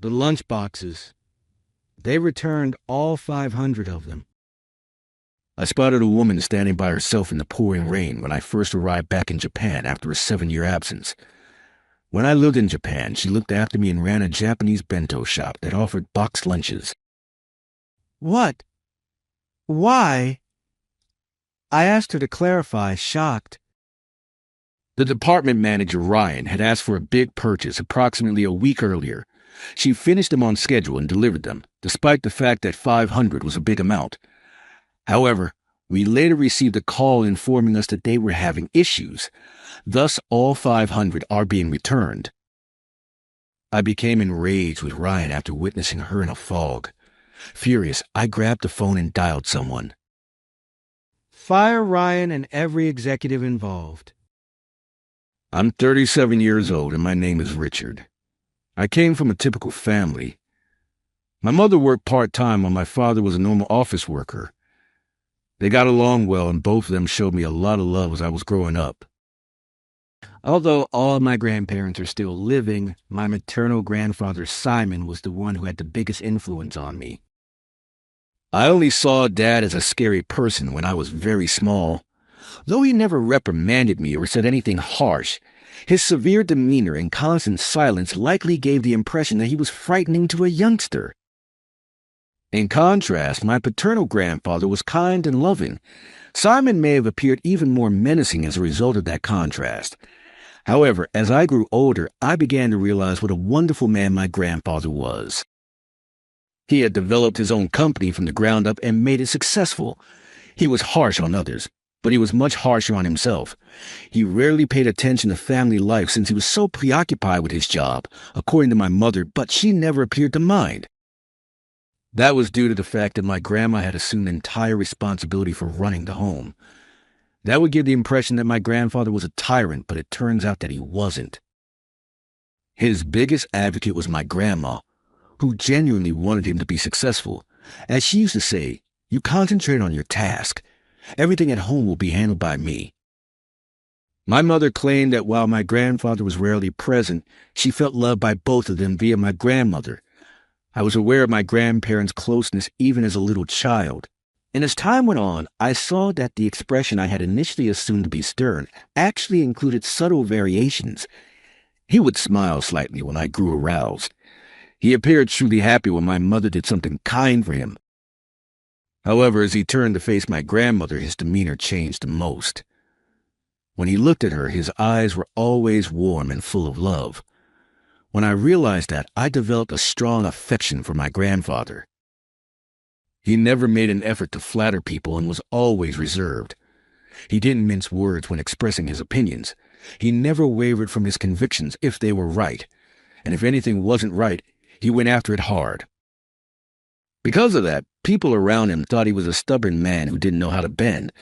The lunch boxes. They returned all 500 of them. I spotted a woman standing by herself in the pouring rain when I first arrived back in Japan after a 7-year absence. When I lived in Japan, she looked after me and ran a Japanese bento shop that offered boxed lunches. What? Why? I asked her to clarify, shocked. The department manager, Ryan, had asked for a big purchase approximately a week earlier. She finished them on schedule and delivered them, despite the fact that 500 was a big amount. However, we later received a call informing us that they were having issues. Thus, all 500 are being returned. I became enraged with Ryan after witnessing her in a fog. Furious, I grabbed the phone and dialed someone. Fire Ryan and every executive involved. I'm 37 years old and my name is Richard. I came from a typical family. My mother worked part-time while my father was a normal office worker. They got along well and both of them showed me a lot of love as I was growing up. Although all my grandparents are still living, my maternal grandfather Simon was the one who had the biggest influence on me. I only saw Dad as a scary person when I was very small. Though he never reprimanded me or said anything harsh, his severe demeanor and constant silence likely gave the impression that he was frightening to a youngster. In contrast, my paternal grandfather was kind and loving. Simon may have appeared even more menacing as a result of that contrast. However, as I grew older, I began to realize what a wonderful man my grandfather was. He had developed his own company from the ground up and made it successful. He was harsh on others, but he was much harsher on himself. He rarely paid attention to family life since he was so preoccupied with his job, according to my mother, but she never appeared to mind. That was due to the fact that my grandma had assumed entire responsibility for running the home. That would give the impression that my grandfather was a tyrant, but it turns out that he wasn't. His biggest advocate was my grandma, who genuinely wanted him to be successful. As she used to say, "You concentrate on your task. Everything at home will be handled by me." My mother claimed that while my grandfather was rarely present, she felt loved by both of them via my grandmother. I was aware of my grandparents' closeness even as a little child. And as time went on, I saw that the expression I had initially assumed to be stern actually included subtle variations. He would smile slightly when I grew aroused. He appeared truly happy when my mother did something kind for him. However, as he turned to face my grandmother, his demeanor changed the most. When he looked at her, his eyes were always warm and full of love. When I realized that, I developed a strong affection for my grandfather. He never made an effort to flatter people and was always reserved. He didn't mince words when expressing his opinions. He never wavered from his convictions if they were right, and if anything wasn't right, he went after it hard. Because of that, people around him thought he was a stubborn man who didn't know how to bend.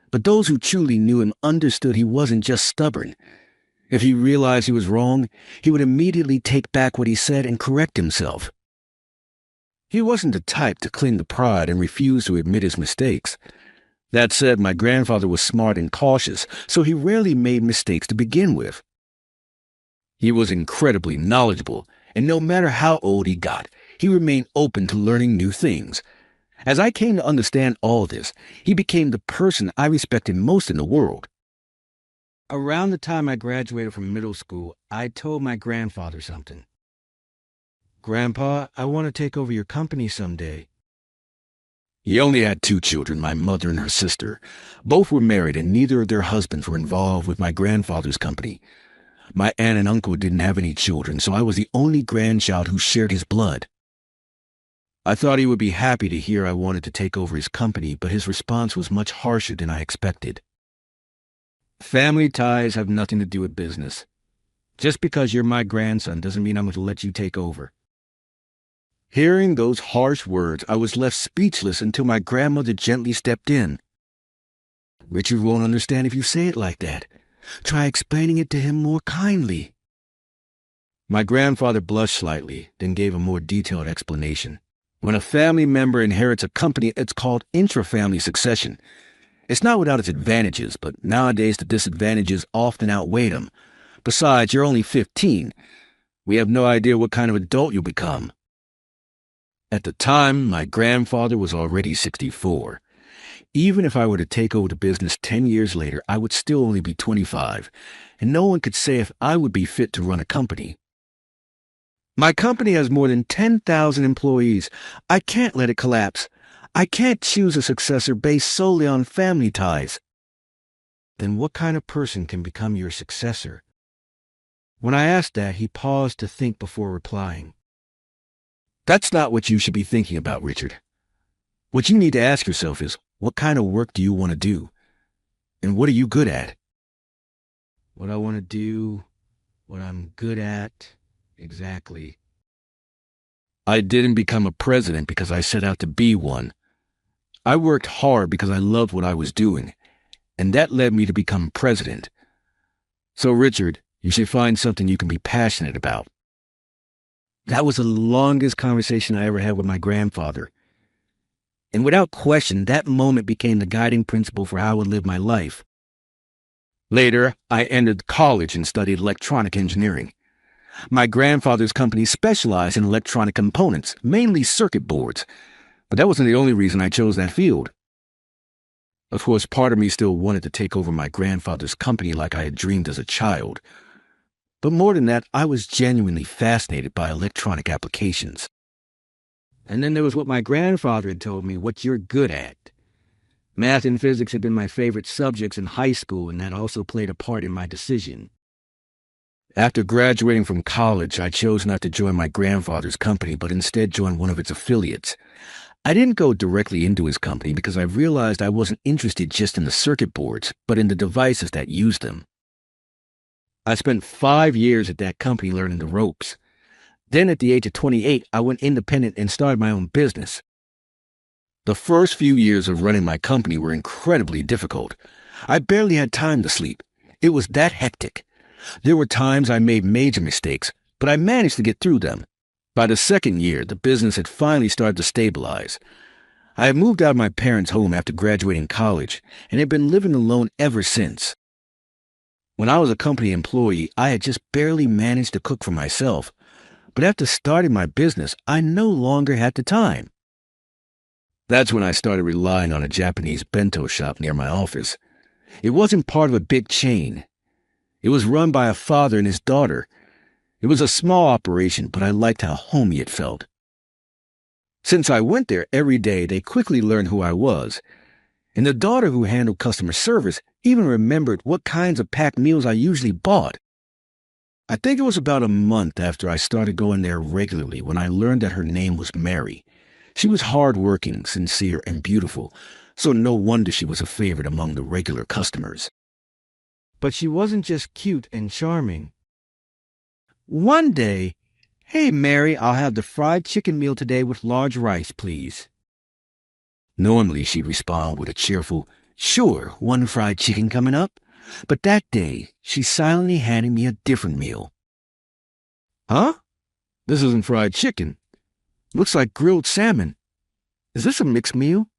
But those who truly knew him understood he wasn't just stubborn. If he realized he was wrong, he would immediately take back what he said and correct himself. He wasn't the type to cling to pride and refuse to admit his mistakes. That said, my grandfather was smart and cautious, so he rarely made mistakes to begin with. He was incredibly knowledgeable, and no matter how old he got, he remained open to learning new things. As I came to understand all this, he became the person I respected most in the world. Around the time I graduated from middle school, I told my grandfather something. "Grandpa, I want to take over your company someday." He only had 2 children, my mother and her sister. Both were married and neither of their husbands were involved with my grandfather's company. My aunt and uncle didn't have any children, so I was the only grandchild who shared his blood. I thought he would be happy to hear I wanted to take over his company, but his response was much harsher than I expected. "Family ties have nothing to do with business. Just because you're my grandson doesn't mean I'm going to let you take over." Hearing those harsh words, I was left speechless until my grandmother gently stepped in. "Richard won't understand if you say it like that. Try explaining it to him more kindly." My grandfather blushed slightly, then gave a more detailed explanation. When a family member inherits a company, it's called intra-family succession. It's not without its advantages, but nowadays the disadvantages often outweigh them. Besides, you're only 15. We have no idea what kind of adult you'll become. At the time, my grandfather was already 64. Even if I were to take over the business 10 years later, I would still only be 25, and no one could say if I would be fit to run a company. My company has more than 10,000 employees. I can't let it collapse. I can't choose a successor based solely on family ties. Then what kind of person can become your successor? When I asked that, he paused to think before replying. That's not what you should be thinking about, Richard. What you need to ask yourself is, what kind of work do you want to do? And what are you good at? What I want to do, what I'm good at, exactly. I didn't become a president because I set out to be one. I worked hard because I loved what I was doing, and that led me to become president. So, Richard, you should find something you can be passionate about. That was the longest conversation I ever had with my grandfather. And without question, that moment became the guiding principle for how I would live my life. Later, I entered college and studied electronic engineering. My grandfather's company specialized in electronic components, mainly circuit boards, but that wasn't the only reason I chose that field. Of course, part of me still wanted to take over my grandfather's company like I had dreamed as a child. But more than that, I was genuinely fascinated by electronic applications. And then there was what my grandfather had told me, what you're good at. Math and physics had been my favorite subjects in high school, and that also played a part in my decision. After graduating from college, I chose not to join my grandfather's company, but instead join one of its affiliates. I didn't go directly into his company because I realized I wasn't interested just in the circuit boards, but in the devices that used them. I spent 5 years at that company learning the ropes. Then at the age of 28, I went independent and started my own business. The first few years of running my company were incredibly difficult. I barely had time to sleep. It was that hectic. There were times I made major mistakes, but I managed to get through them. By the second year, the business had finally started to stabilize. I had moved out of my parents' home after graduating college and had been living alone ever since. When I was a company employee, I had just barely managed to cook for myself. But after starting my business, I no longer had the time. That's when I started relying on a Japanese bento shop near my office. It wasn't part of a big chain. It was run by a father and his daughter. It was a small operation, but I liked how homey it felt. Since I went there every day, they quickly learned who I was. And the daughter who handled customer service even remembered what kinds of packed meals I usually bought. I think it was about a month after I started going there regularly when I learned that her name was Mary. She was hard-working, sincere, and beautiful, so no wonder she was a favorite among the regular customers. But she wasn't just cute and charming. One day, "Hey, Mary, I'll have the fried chicken meal today with large rice, please." Normally, she'd respond with a cheerful, "Sure, one fried chicken coming up." But that day, she silently handed me a different meal. "Huh? This isn't fried chicken. Looks like grilled salmon. Is this a mixed meal?"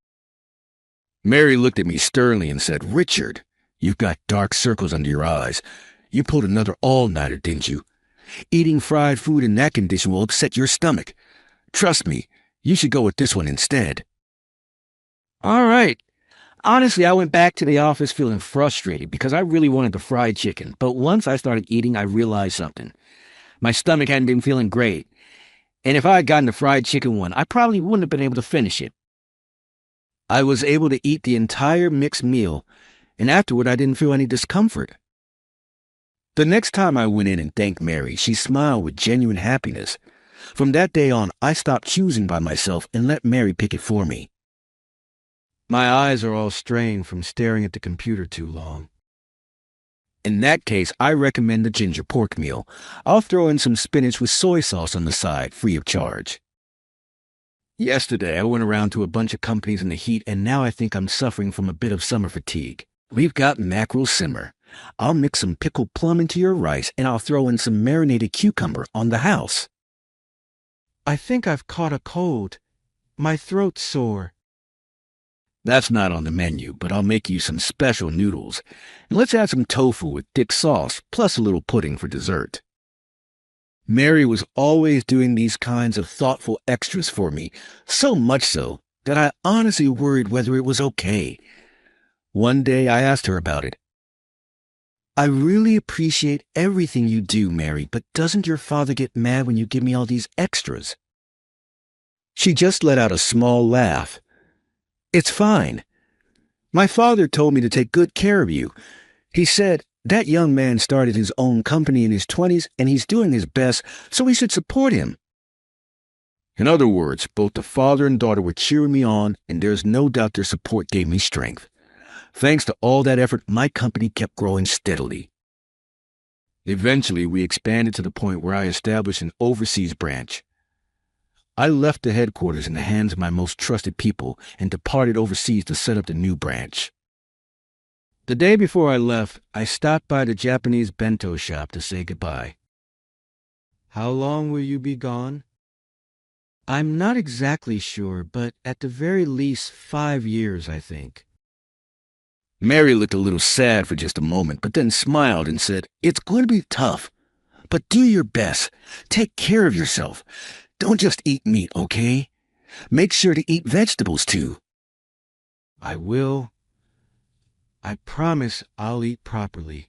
Mary looked at me sternly and said, "Richard, you've got dark circles under your eyes. You pulled another all-nighter, didn't you? Eating fried food in that condition will upset your stomach. Trust me, you should go with this one instead." All right. Honestly, I went back to the office feeling frustrated because I really wanted the fried chicken. But once I started eating, I realized something. My stomach hadn't been feeling great. And if I had gotten the fried chicken one, I probably wouldn't have been able to finish it. I was able to eat the entire mixed meal, and afterward I didn't feel any discomfort. The next time I went in and thanked Mary, she smiled with genuine happiness. From that day on, I stopped choosing by myself and let Mary pick it for me. My eyes are all strained from staring at the computer too long. In that case, I recommend the ginger pork meal. I'll throw in some spinach with soy sauce on the side, free of charge. Yesterday, I went around to a bunch of companies in the heat, and now I think I'm suffering from a bit of summer fatigue. We've got mackerel simmer. I'll mix some pickled plum into your rice, and I'll throw in some marinated cucumber on the house. I think I've caught a cold. My throat's sore. That's not on the menu, but I'll make you some special noodles. And let's add some tofu with thick sauce, plus a little pudding for dessert. Mary was always doing these kinds of thoughtful extras for me, so much so that I honestly worried whether it was okay. One day I asked her about it. I really appreciate everything you do, Mary, but doesn't your father get mad when you give me all these extras? She just let out a small laugh. It's fine. My father told me to take good care of you. He said that young man started his own company in his 20s and he's doing his best, so we should support him. In other words, both the father and daughter were cheering me on, and there's no doubt their support gave me strength. Thanks to all that effort, my company kept growing steadily. Eventually, we expanded to the point where I established an overseas branch. I left the headquarters in the hands of my most trusted people and departed overseas to set up the new branch. The day before I left, I stopped by the Japanese bento shop to say goodbye. How long will you be gone? I'm not exactly sure, but at the very least 5 years, I think. Mary looked a little sad for just a moment, but then smiled and said, It's going to be tough, but do your best. Take care of yourself. Don't just eat meat, okay? Make sure to eat vegetables, too. I will. I promise I'll eat properly.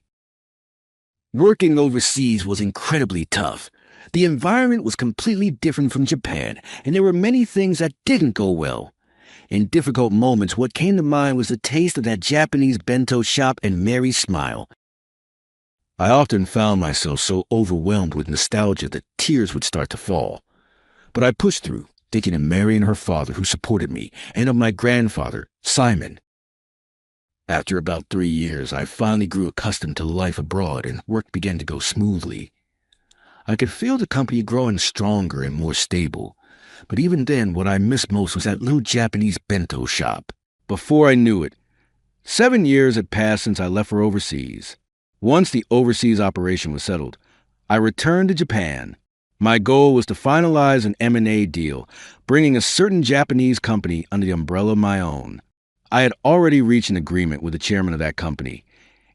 Working overseas was incredibly tough. The environment was completely different from Japan, and there were many things that didn't go well. In difficult moments, what came to mind was the taste of that Japanese bento shop and Mary's smile. I often found myself so overwhelmed with nostalgia that tears would start to fall. But I pushed through, thinking of Mary and her father who supported me, and of my grandfather, Simon. After about 3 years, I finally grew accustomed to life abroad and work began to go smoothly. I could feel the company growing stronger and more stable. But even then, what I missed most was that little Japanese bento shop. Before I knew it, 7 years had passed since I left for overseas. Once the overseas operation was settled, I returned to Japan. My goal was to finalize an M&A deal, bringing a certain Japanese company under the umbrella of my own. I had already reached an agreement with the chairman of that company,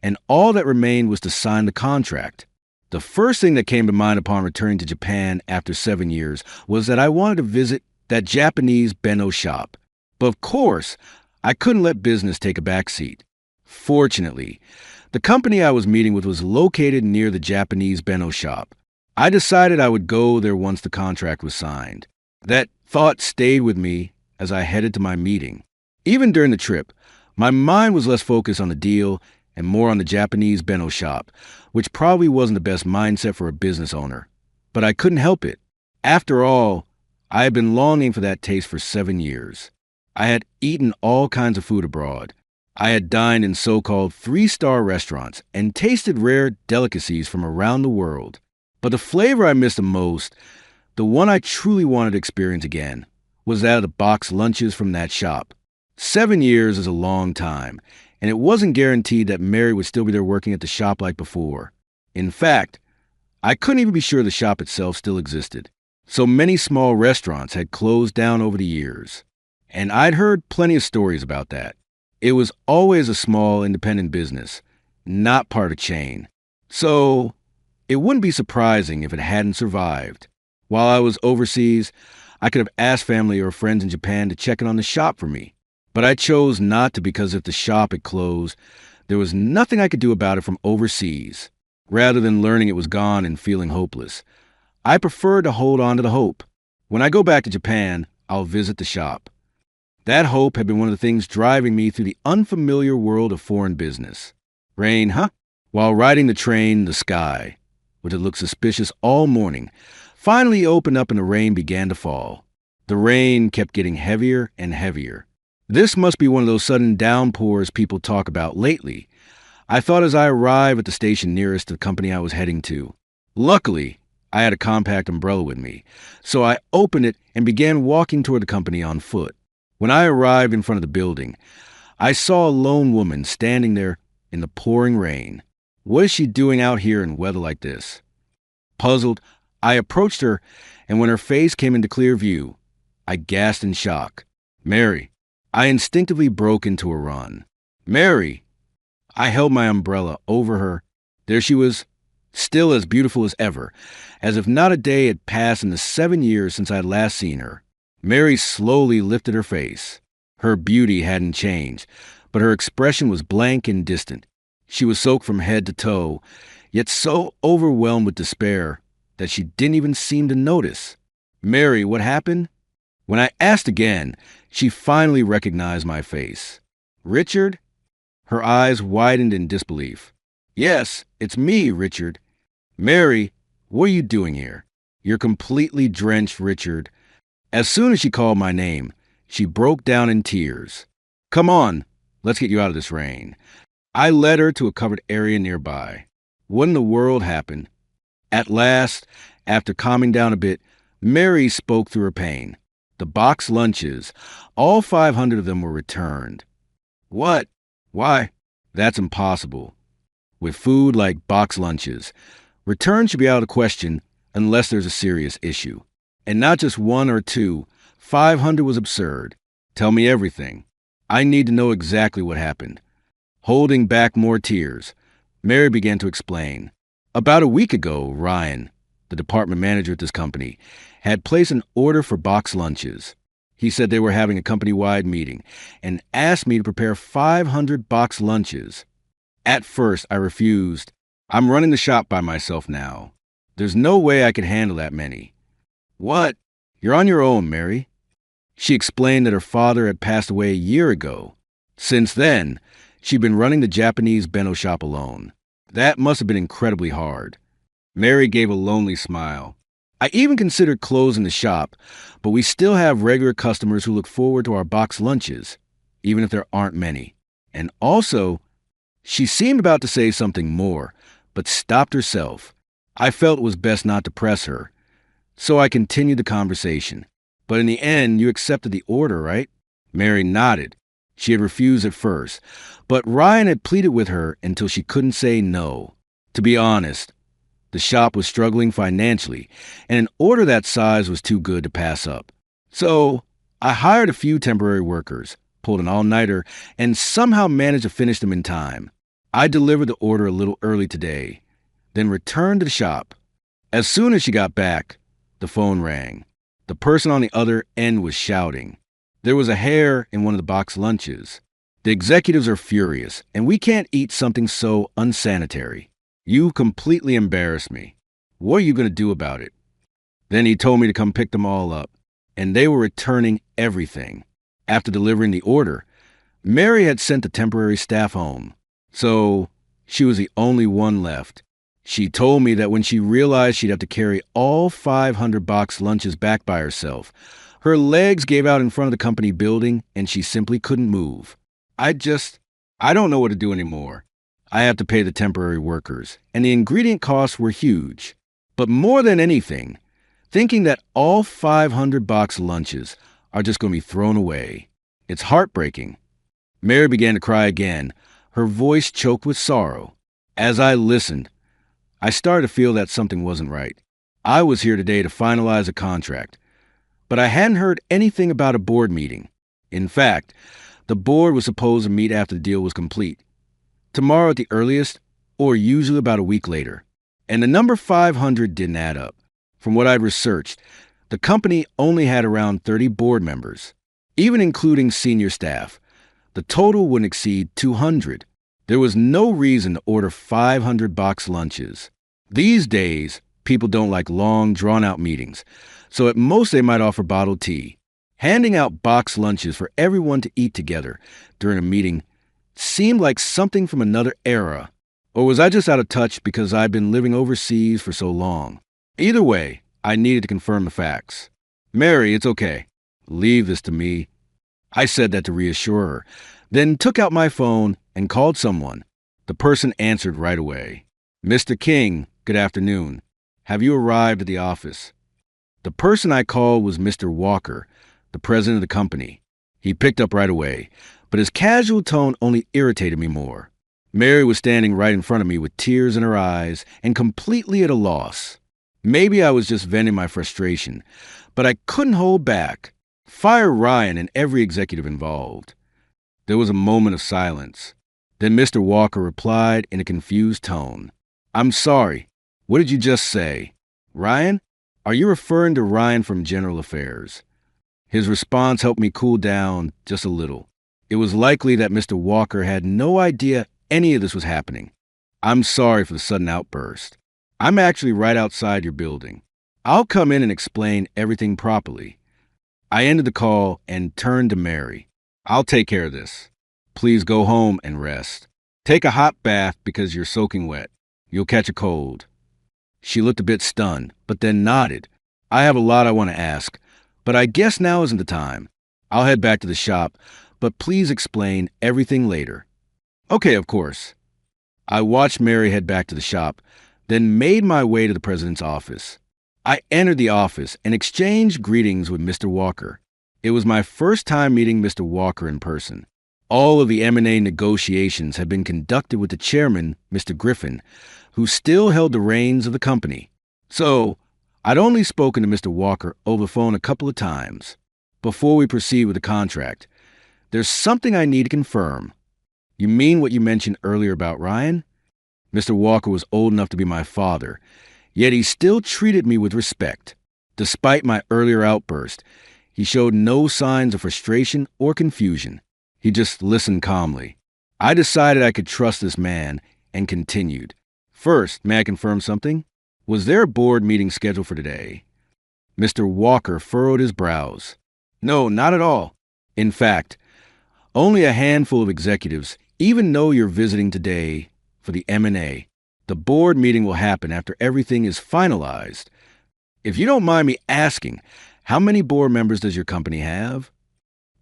and all that remained was to sign the contract. The first thing that came to mind upon returning to Japan after 7 years was that I wanted to visit that Japanese bento shop. But of course, I couldn't let business take a backseat. Fortunately, the company I was meeting with was located near the Japanese bento shop. I decided I would go there once the contract was signed. That thought stayed with me as I headed to my meeting. Even during the trip, my mind was less focused on the deal and more on the Japanese bento shop, which probably wasn't the best mindset for a business owner. But I couldn't help it. After all, I had been longing for that taste for 7 years. I had eaten all kinds of food abroad. I had dined in so-called 3-star restaurants and tasted rare delicacies from around the world. But the flavor I missed the most, the one I truly wanted to experience again, was that of the boxed lunches from that shop. 7 years is a long time, and it wasn't guaranteed that Mary would still be there working at the shop like before. In fact, I couldn't even be sure the shop itself still existed. So many small restaurants had closed down over the years, and I'd heard plenty of stories about that. It was always a small independent business, not part of a chain. So it wouldn't be surprising if it hadn't survived. While I was overseas, I could have asked family or friends in Japan to check in on the shop for me. But I chose not to because if the shop had closed, there was nothing I could do about it from overseas. Rather than learning it was gone and feeling hopeless, I preferred to hold on to the hope. When I go back to Japan, I'll visit the shop. That hope had been one of the things driving me through the unfamiliar world of foreign business. Rain, huh? While riding the train, the sky, which had looked suspicious all morning, finally opened up and the rain began to fall. The rain kept getting heavier and heavier. This must be one of those sudden downpours people talk about lately, I thought as I arrived at the station nearest to the company I was heading to. Luckily, I had a compact umbrella with me, so I opened it and began walking toward the company on foot. When I arrived in front of the building, I saw a lone woman standing there in the pouring rain. What is she doing out here in weather like this? Puzzled, I approached her, and when her face came into clear view, I gasped in shock. Mary. I instinctively broke into a run. Mary! I held my umbrella over her. There she was, still as beautiful as ever, as if not a day had passed in the 7 years since I had last seen her. Mary slowly lifted her face. Her beauty hadn't changed, but her expression was blank and distant. She was soaked from head to toe, yet so overwhelmed with despair that she didn't even seem to notice. Mary, what happened? When I asked again, she finally recognized my face. Richard? Her eyes widened in disbelief. Yes, it's me, Richard. Mary, what are you doing here? You're completely drenched, Richard. As soon as she called my name, she broke down in tears. Come on, let's get you out of this rain. I led her to a covered area nearby. What in the world happened? At last, after calming down a bit, Mary spoke through her pain. The box lunches, all 500 of them were returned. What? Why? That's impossible. With food like box lunches, return should be out of the question unless there's a serious issue. And not just one or two, 500 was absurd. Tell me everything. I need to know exactly what happened. Holding back more tears, Mary began to explain. About a week ago, Ryan, the department manager at this company, had placed an order for box lunches. He said they were having a company-wide meeting and asked me to prepare 500 box lunches. At first, I refused. I'm running the shop by myself now. There's no way I could handle that many. What? You're on your own, Mary. She explained that her father had passed away a year ago. Since then, she'd been running the Japanese bento shop alone. That must have been incredibly hard. Mary gave a lonely smile. I even considered closing the shop, but we still have regular customers who look forward to our box lunches, even if there aren't many. And also, she seemed about to say something more, but stopped herself. I felt it was best not to press her, so I continued the conversation. But in the end, you accepted the order, right? Mary nodded. She had refused at first, but Ryan had pleaded with her until she couldn't say no. To be honest, the shop was struggling financially, and an order that size was too good to pass up. So, I hired a few temporary workers, pulled an all-nighter, and somehow managed to finish them in time. I delivered the order a little early today, then returned to the shop. As soon as she got back, the phone rang. The person on the other end was shouting. There was a hair in one of the box lunches. The executives are furious, and we can't eat something so unsanitary. You completely embarrassed me. What are you going to do about it? Then he told me to come pick them all up, and they were returning everything. After delivering the order, Mary had sent the temporary staff home, so she was the only one left. She told me that when she realized she'd have to carry all 500 box lunches back by herself, her legs gave out in front of the company building and she simply couldn't move. I don't know what to do anymore. I have to pay the temporary workers, and the ingredient costs were huge. But more than anything, thinking that all 500 box lunches are just going to be thrown away. It's heartbreaking. Mary began to cry again, her voice choked with sorrow. As I listened, I started to feel that something wasn't right. I was here today to finalize a contract, but I hadn't heard anything about a board meeting. In fact, the board was supposed to meet after the deal was complete. Tomorrow at the earliest, or usually about a week later. And the number 500 didn't add up. From what I'd researched, the company only had around 30 board members. Even including senior staff, the total wouldn't exceed 200. There was no reason to order 500 box lunches. These days, people don't like long, drawn-out meetings, so at most they might offer bottled tea. Handing out box lunches for everyone to eat together during a meeting seemed like something from another era. Or was I just out of touch because I'd been living overseas for so long? Either way, I needed to confirm the facts. Mary, it's okay. Leave this to me. I said that to reassure her, then took out my phone and called someone. The person answered right away. Mr. King, good afternoon. Have you arrived at the office? The person I called was Mr. Walker, the president of the company. He picked up right away, but his casual tone only irritated me more. Mary was standing right in front of me with tears in her eyes and completely at a loss. Maybe I was just venting my frustration, but I couldn't hold back. Fire Ryan and every executive involved. There was a moment of silence. Then Mr. Walker replied in a confused tone. I'm sorry. What did you just say? Ryan? Are you referring to Ryan from General Affairs? His response helped me cool down just a little. It was likely that Mr. Walker had no idea any of this was happening. I'm sorry for the sudden outburst. I'm actually right outside your building. I'll come in and explain everything properly. I ended the call and turned to Mary. I'll take care of this. Please go home and rest. Take a hot bath because you're soaking wet. You'll catch a cold. She looked a bit stunned, but then nodded. I have a lot I want to ask, but I guess now isn't the time. I'll head back to the shop, but please explain everything later. Okay, of course. I watched Mary head back to the shop, then made my way to the president's office. I entered the office and exchanged greetings with Mr. Walker. It was my first time meeting Mr. Walker in person. All of the M&A negotiations had been conducted with the chairman, Mr. Griffin, who still held the reins of the company. So, I'd only spoken to Mr. Walker over the phone a couple of times. Before we proceed with the contract, there's something I need to confirm. You mean what you mentioned earlier about Ryan? Mr. Walker was old enough to be my father, yet he still treated me with respect. Despite my earlier outburst, he showed no signs of frustration or confusion. He just listened calmly. I decided I could trust this man and continued. First, may I confirm something? Was there a board meeting scheduled for today? Mr. Walker furrowed his brows. No, not at all. In fact, only a handful of executives even know you're visiting today for the M&A. The board meeting will happen after everything is finalized. If you don't mind me asking, how many board members does your company have?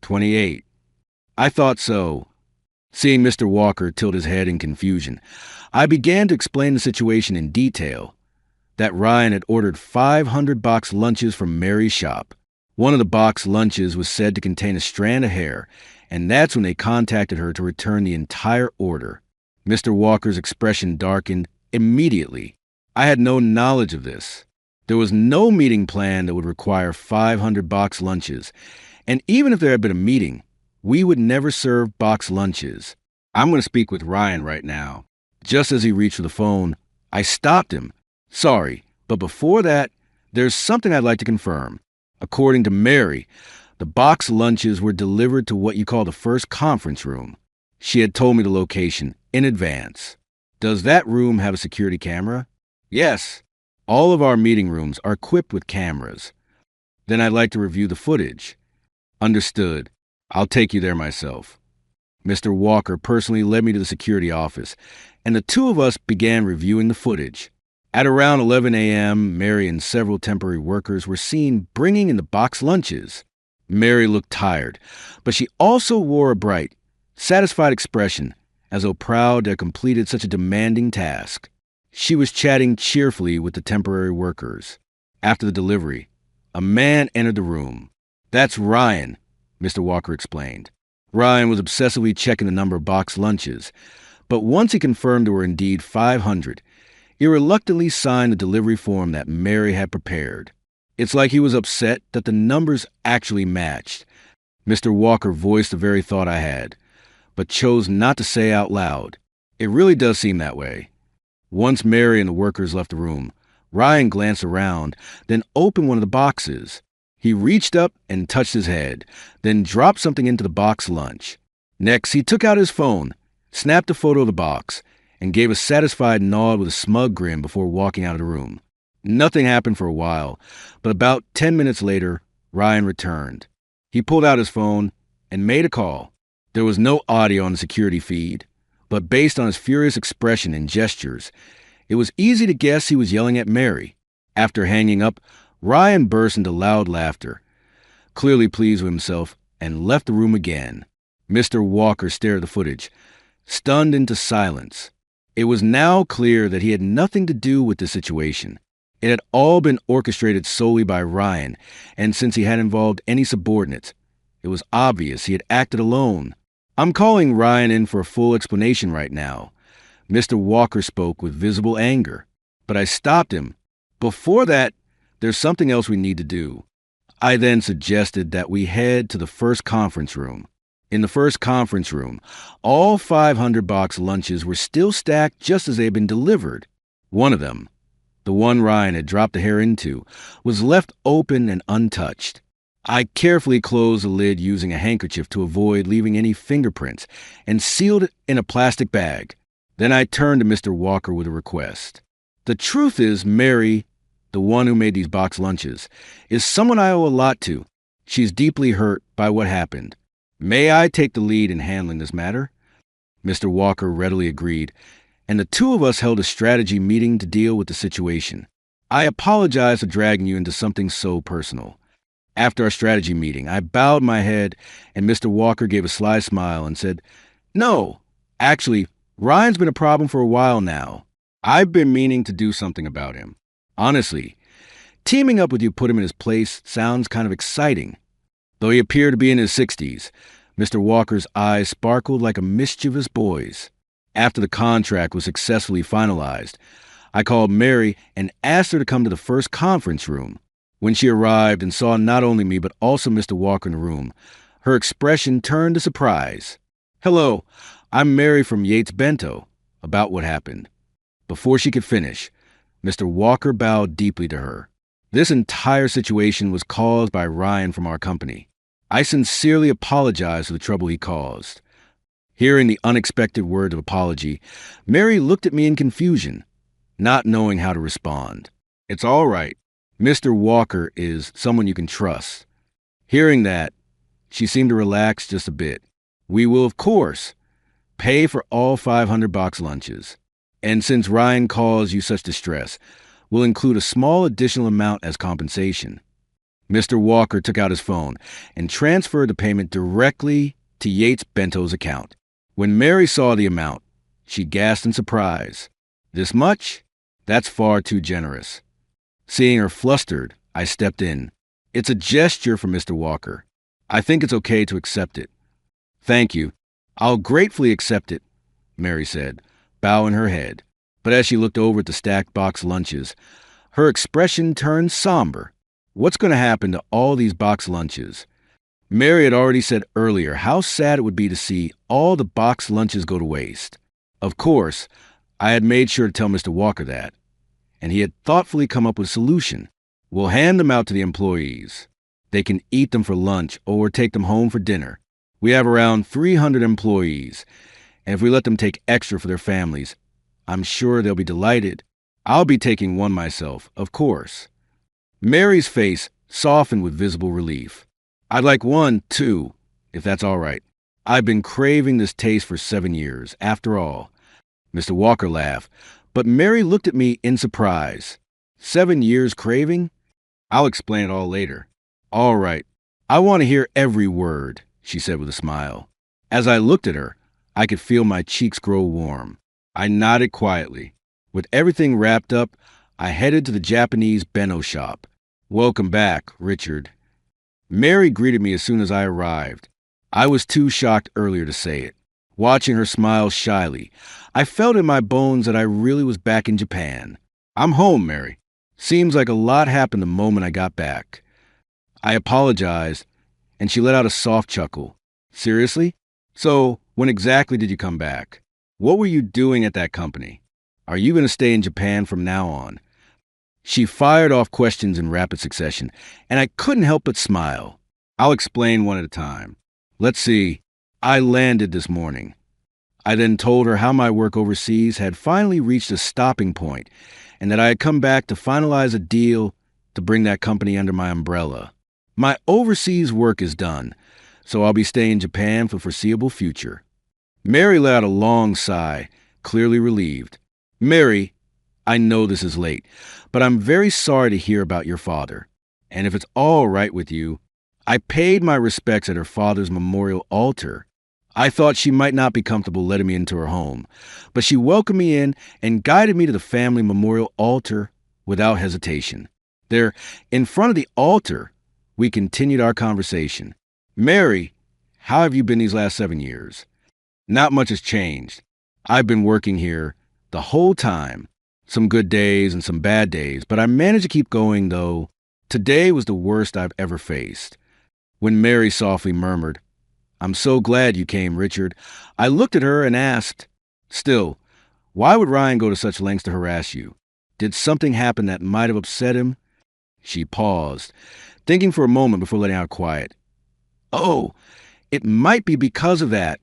28. I thought so. Seeing Mr. Walker tilt his head in confusion, I began to explain the situation in detail. That Ryan had ordered 500 box lunches from Mary's shop. One of the box lunches was said to contain a strand of hair, and that's when they contacted her to return the entire order. Mr. Walker's expression darkened immediately. I had no knowledge of this. There was no meeting plan that would require 500 box lunches, and even if there had been a meeting, we would never serve box lunches. I'm going to speak with Ryan right now. Just as he reached for the phone, I stopped him. Sorry, but before that, there's something I'd like to confirm. According to Mary, the box lunches were delivered to what you call the first conference room. She had told me the location in advance. Does that room have a security camera? Yes. All of our meeting rooms are equipped with cameras. Then I'd like to review the footage. Understood. I'll take you there myself. Mr. Walker personally led me to the security office, and the two of us began reviewing the footage. At around 11 a.m., Mary and several temporary workers were seen bringing in the box lunches. Mary looked tired, but she also wore a bright, satisfied expression, as though proud to have completed such a demanding task. She was chatting cheerfully with the temporary workers. After the delivery, a man entered the room. That's Ryan, Mr. Walker explained. Ryan was obsessively checking the number of box lunches, but once he confirmed there were indeed 500, he reluctantly signed the delivery form that Mary had prepared. It's like he was upset that the numbers actually matched. Mr. Walker voiced the very thought I had, but chose not to say out loud. It really does seem that way. Once Mary and the workers left the room, Ryan glanced around, then opened one of the boxes. He reached up and touched his head, then dropped something into the box lunch. Next, he took out his phone, snapped a photo of the box, and gave a satisfied nod with a smug grin before walking out of the room. Nothing happened for a while, but about 10 minutes later, Ryan returned. He pulled out his phone and made a call. There was no audio on the security feed, but based on his furious expression and gestures, it was easy to guess he was yelling at Mary. After hanging up, Ryan burst into loud laughter, clearly pleased with himself, and left the room again. Mr. Walker stared at the footage, stunned into silence. It was now clear that he had nothing to do with the situation. It had all been orchestrated solely by Ryan, and since he hadn't involved any subordinates, it was obvious he had acted alone. I'm calling Ryan in for a full explanation right now. Mr. Walker spoke with visible anger, but I stopped him. Before that, there's something else we need to do. I then suggested that we head to the first conference room. In the first conference room, all 500 box lunches were still stacked just as they had been delivered. One of them, the one Ryan had dropped the hair into, was left open and untouched. I carefully closed the lid using a handkerchief to avoid leaving any fingerprints and sealed it in a plastic bag. Then I turned to Mr. Walker with a request. The truth is, Mary, the one who made these box lunches, is someone I owe a lot to. She's deeply hurt by what happened. May I take the lead in handling this matter? Mr. Walker readily agreed, and the two of us held a strategy meeting to deal with the situation. I apologize for dragging you into something so personal. After our strategy meeting, I bowed my head, and Mr. Walker gave a sly smile and said, "No, actually, Ryan's been a problem for a while now. I've been meaning to do something about him. Honestly, teaming up with you put him in his place sounds kind of exciting." Though he appeared to be in his 60s, Mr. Walker's eyes sparkled like a mischievous boy's. After the contract was successfully finalized, I called Mary and asked her to come to the first conference room. When she arrived and saw not only me but also Mr. Walker in the room, her expression turned to surprise. "Hello, I'm Mary from Yates Bento," about what happened. Before she could finish, Mr. Walker bowed deeply to her. This entire situation was caused by Ryan from our company. I sincerely apologize for the trouble he caused. Hearing the unexpected word of apology, Mary looked at me in confusion, not knowing how to respond. "It's all right. Mr. Walker is someone you can trust." Hearing that, she seemed to relax just a bit. "We will, of course, pay for all 500 box lunches. And since Ryan caused you such distress, we'll include a small additional amount as compensation." Mr. Walker took out his phone and transferred the payment directly to Yates Bento's account. When Mary saw the amount, she gasped in surprise. "This much? That's far too generous." Seeing her flustered, I stepped in. "It's a gesture from Mr. Walker. I think it's okay to accept it." "Thank you. I'll gratefully accept it," Mary said, bowing her head. But as she looked over at the stacked box lunches, her expression turned somber. What's going to happen to all these box lunches? Mary had already said earlier how sad it would be to see all the box lunches go to waste. Of course, I had made sure to tell Mr. Walker that, and he had thoughtfully come up with a solution. "We'll hand them out to the employees. They can eat them for lunch or take them home for dinner. We have around 300 employees, and if we let them take extra for their families, I'm sure they'll be delighted. I'll be taking one myself, of course." Mary's face softened with visible relief. "I'd like one, too, if that's all right. I've been craving this taste for 7 years, after all." Mr. Walker laughed, but Mary looked at me in surprise. 7 years craving? "I'll explain it all later." "All right. I want to hear every word," she said with a smile. As I looked at her, I could feel my cheeks grow warm. I nodded quietly. With everything wrapped up, I headed to the Japanese bento shop. "Welcome back, Richard." Mary greeted me as soon as I arrived. I was too shocked earlier to say it. Watching her smile shyly, I felt in my bones that I really was back in Japan. "I'm home, Mary. Seems like a lot happened the moment I got back." I apologized, and she let out a soft chuckle. "Seriously? So, when exactly did you come back? What were you doing at that company? Are you going to stay in Japan from now on?" She fired off questions in rapid succession, and I couldn't help but smile. "I'll explain one at a time. Let's see. I landed this morning." I then told her how my work overseas had finally reached a stopping point, and that I had come back to finalize a deal to bring that company under my umbrella. My overseas work is done, so I'll be staying in Japan for the foreseeable future. Mary let out a long sigh, clearly relieved. "Mary, I know this is late, but I'm very sorry to hear about your father. And if it's all right with you, I paid my respects at her father's memorial altar. I thought she might not be comfortable letting me into her home, but she welcomed me in and guided me to the family memorial altar without hesitation. There, in front of the altar, we continued our conversation. "Mary, how have you been these last 7 years?" "Not much has changed. I've been working here the whole time. Some good days and some bad days, but I managed to keep going, though. Today was the worst I've ever faced." When Mary softly murmured, "I'm so glad you came, Richard," I looked at her and asked, "Still, why would Ryan go to such lengths to harass you?" Did something happen that might have upset him? She paused, thinking for a moment before letting out quiet. Oh, it might be because of that.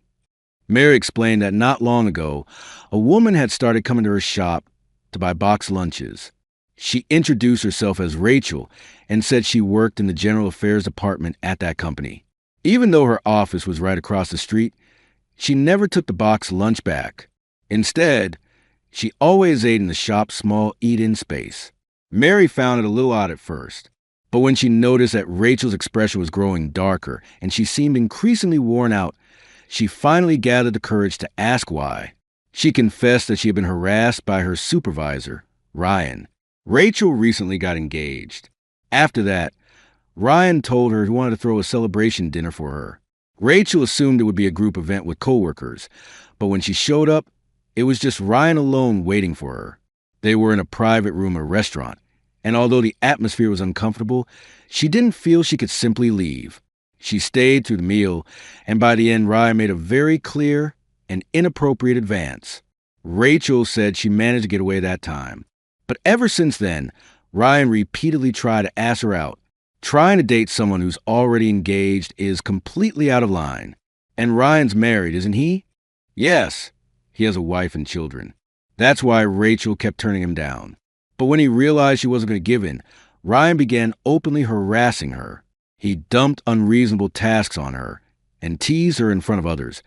Mary explained that not long ago, a woman had started coming to her shop to buy boxed lunches. She introduced herself as Rachel and said she worked in the general affairs department at that company. Even though her office was right across the street, she never took the boxed lunch back. Instead, she always ate in the shop's small eat-in space. Mary found it a little odd at first, but when she noticed that Rachel's expression was growing darker and she seemed increasingly worn out, she finally gathered the courage to ask why. She confessed that she had been harassed by her supervisor, Ryan. Rachel recently got engaged. After that, Ryan told her he wanted to throw a celebration dinner for her. Rachel assumed it would be a group event with coworkers, but when she showed up, it was just Ryan alone waiting for her. They were in a private room at a restaurant, and although the atmosphere was uncomfortable, she didn't feel she could simply leave. She stayed through the meal, and by the end, Ryan made a very clear and inappropriate advance. Rachel said she managed to get away that time. But ever since then, Ryan repeatedly tried to ask her out. Trying to date someone who's already engaged is completely out of line. And Ryan's married, isn't he? Yes, he has a wife and children. That's why Rachel kept turning him down. But when he realized she wasn't going to give in, Ryan began openly harassing her. He dumped unreasonable tasks on her and teased her in front of others,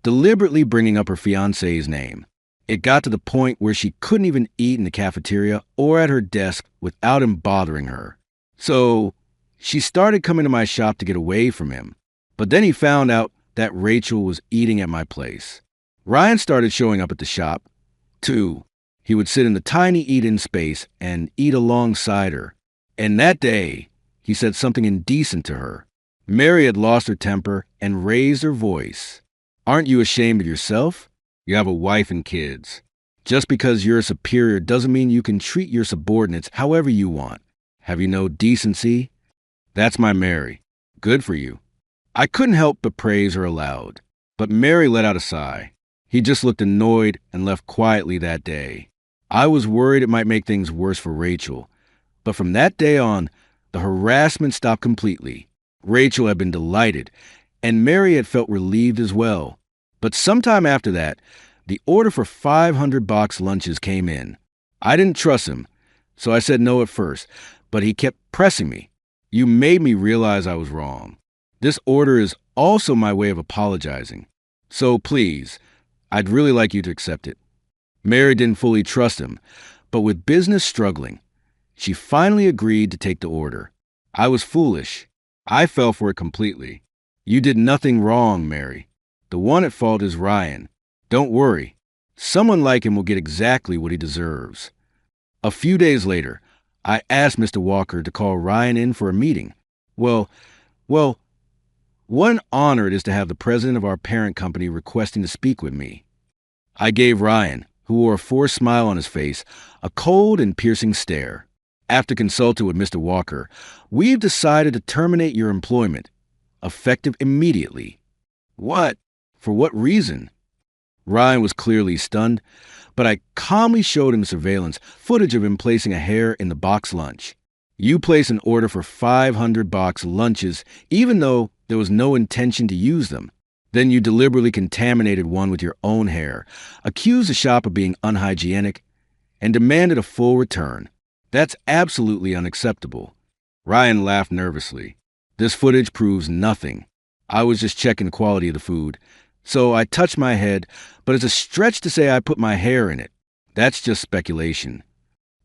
deliberately bringing up her fiancé's name. It got to the point where she couldn't even eat in the cafeteria or at her desk without him bothering her. So she started coming to my shop to get away from him. But then he found out that Rachel was eating at my place. Ryan started showing up at the shop, too. He would sit in the tiny eat-in space and eat alongside her. And that day, he said something indecent to her. Mary had lost her temper and raised her voice. Aren't you ashamed of yourself? You have a wife and kids. Just because you're a superior doesn't mean you can treat your subordinates however you want. Have you no decency? That's my Mary. Good for you. I couldn't help but praise her aloud. But Mary let out a sigh. He just looked annoyed and left quietly that day. I was worried it might make things worse for Rachel. But from that day on, the harassment stopped completely. Rachel had been delighted, and Mary had felt relieved as well. But sometime after that, the order for 500 boxed lunches came in. I didn't trust him, so I said no at first, but he kept pressing me. You made me realize I was wrong. This order is also my way of apologizing. So please, I'd really like you to accept it. Mary didn't fully trust him, but with business struggling, she finally agreed to take the order. I was foolish. I fell for it completely. You did nothing wrong, Mary. The one at fault is Ryan. Don't worry. Someone like him will get exactly what he deserves. A few days later, I asked Mr. Walker to call Ryan in for a meeting. Well, what an honor it is to have the president of our parent company requesting to speak with me. I gave Ryan, who wore a forced smile on his face, a cold and piercing stare. After consulting with Mr. Walker, we've decided to terminate your employment, effective immediately. What? For what reason? Ryan was clearly stunned, but I calmly showed him surveillance footage of him placing a hair in the boxed lunch. You placed an order for 500 boxed lunches, even though there was no intention to use them. Then you deliberately contaminated one with your own hair, accused the shop of being unhygienic, and demanded a full return. That's absolutely unacceptable. Ryan laughed nervously. This footage proves nothing. I was just checking the quality of the food. So I touched my head, but it's a stretch to say I put my hair in it. That's just speculation.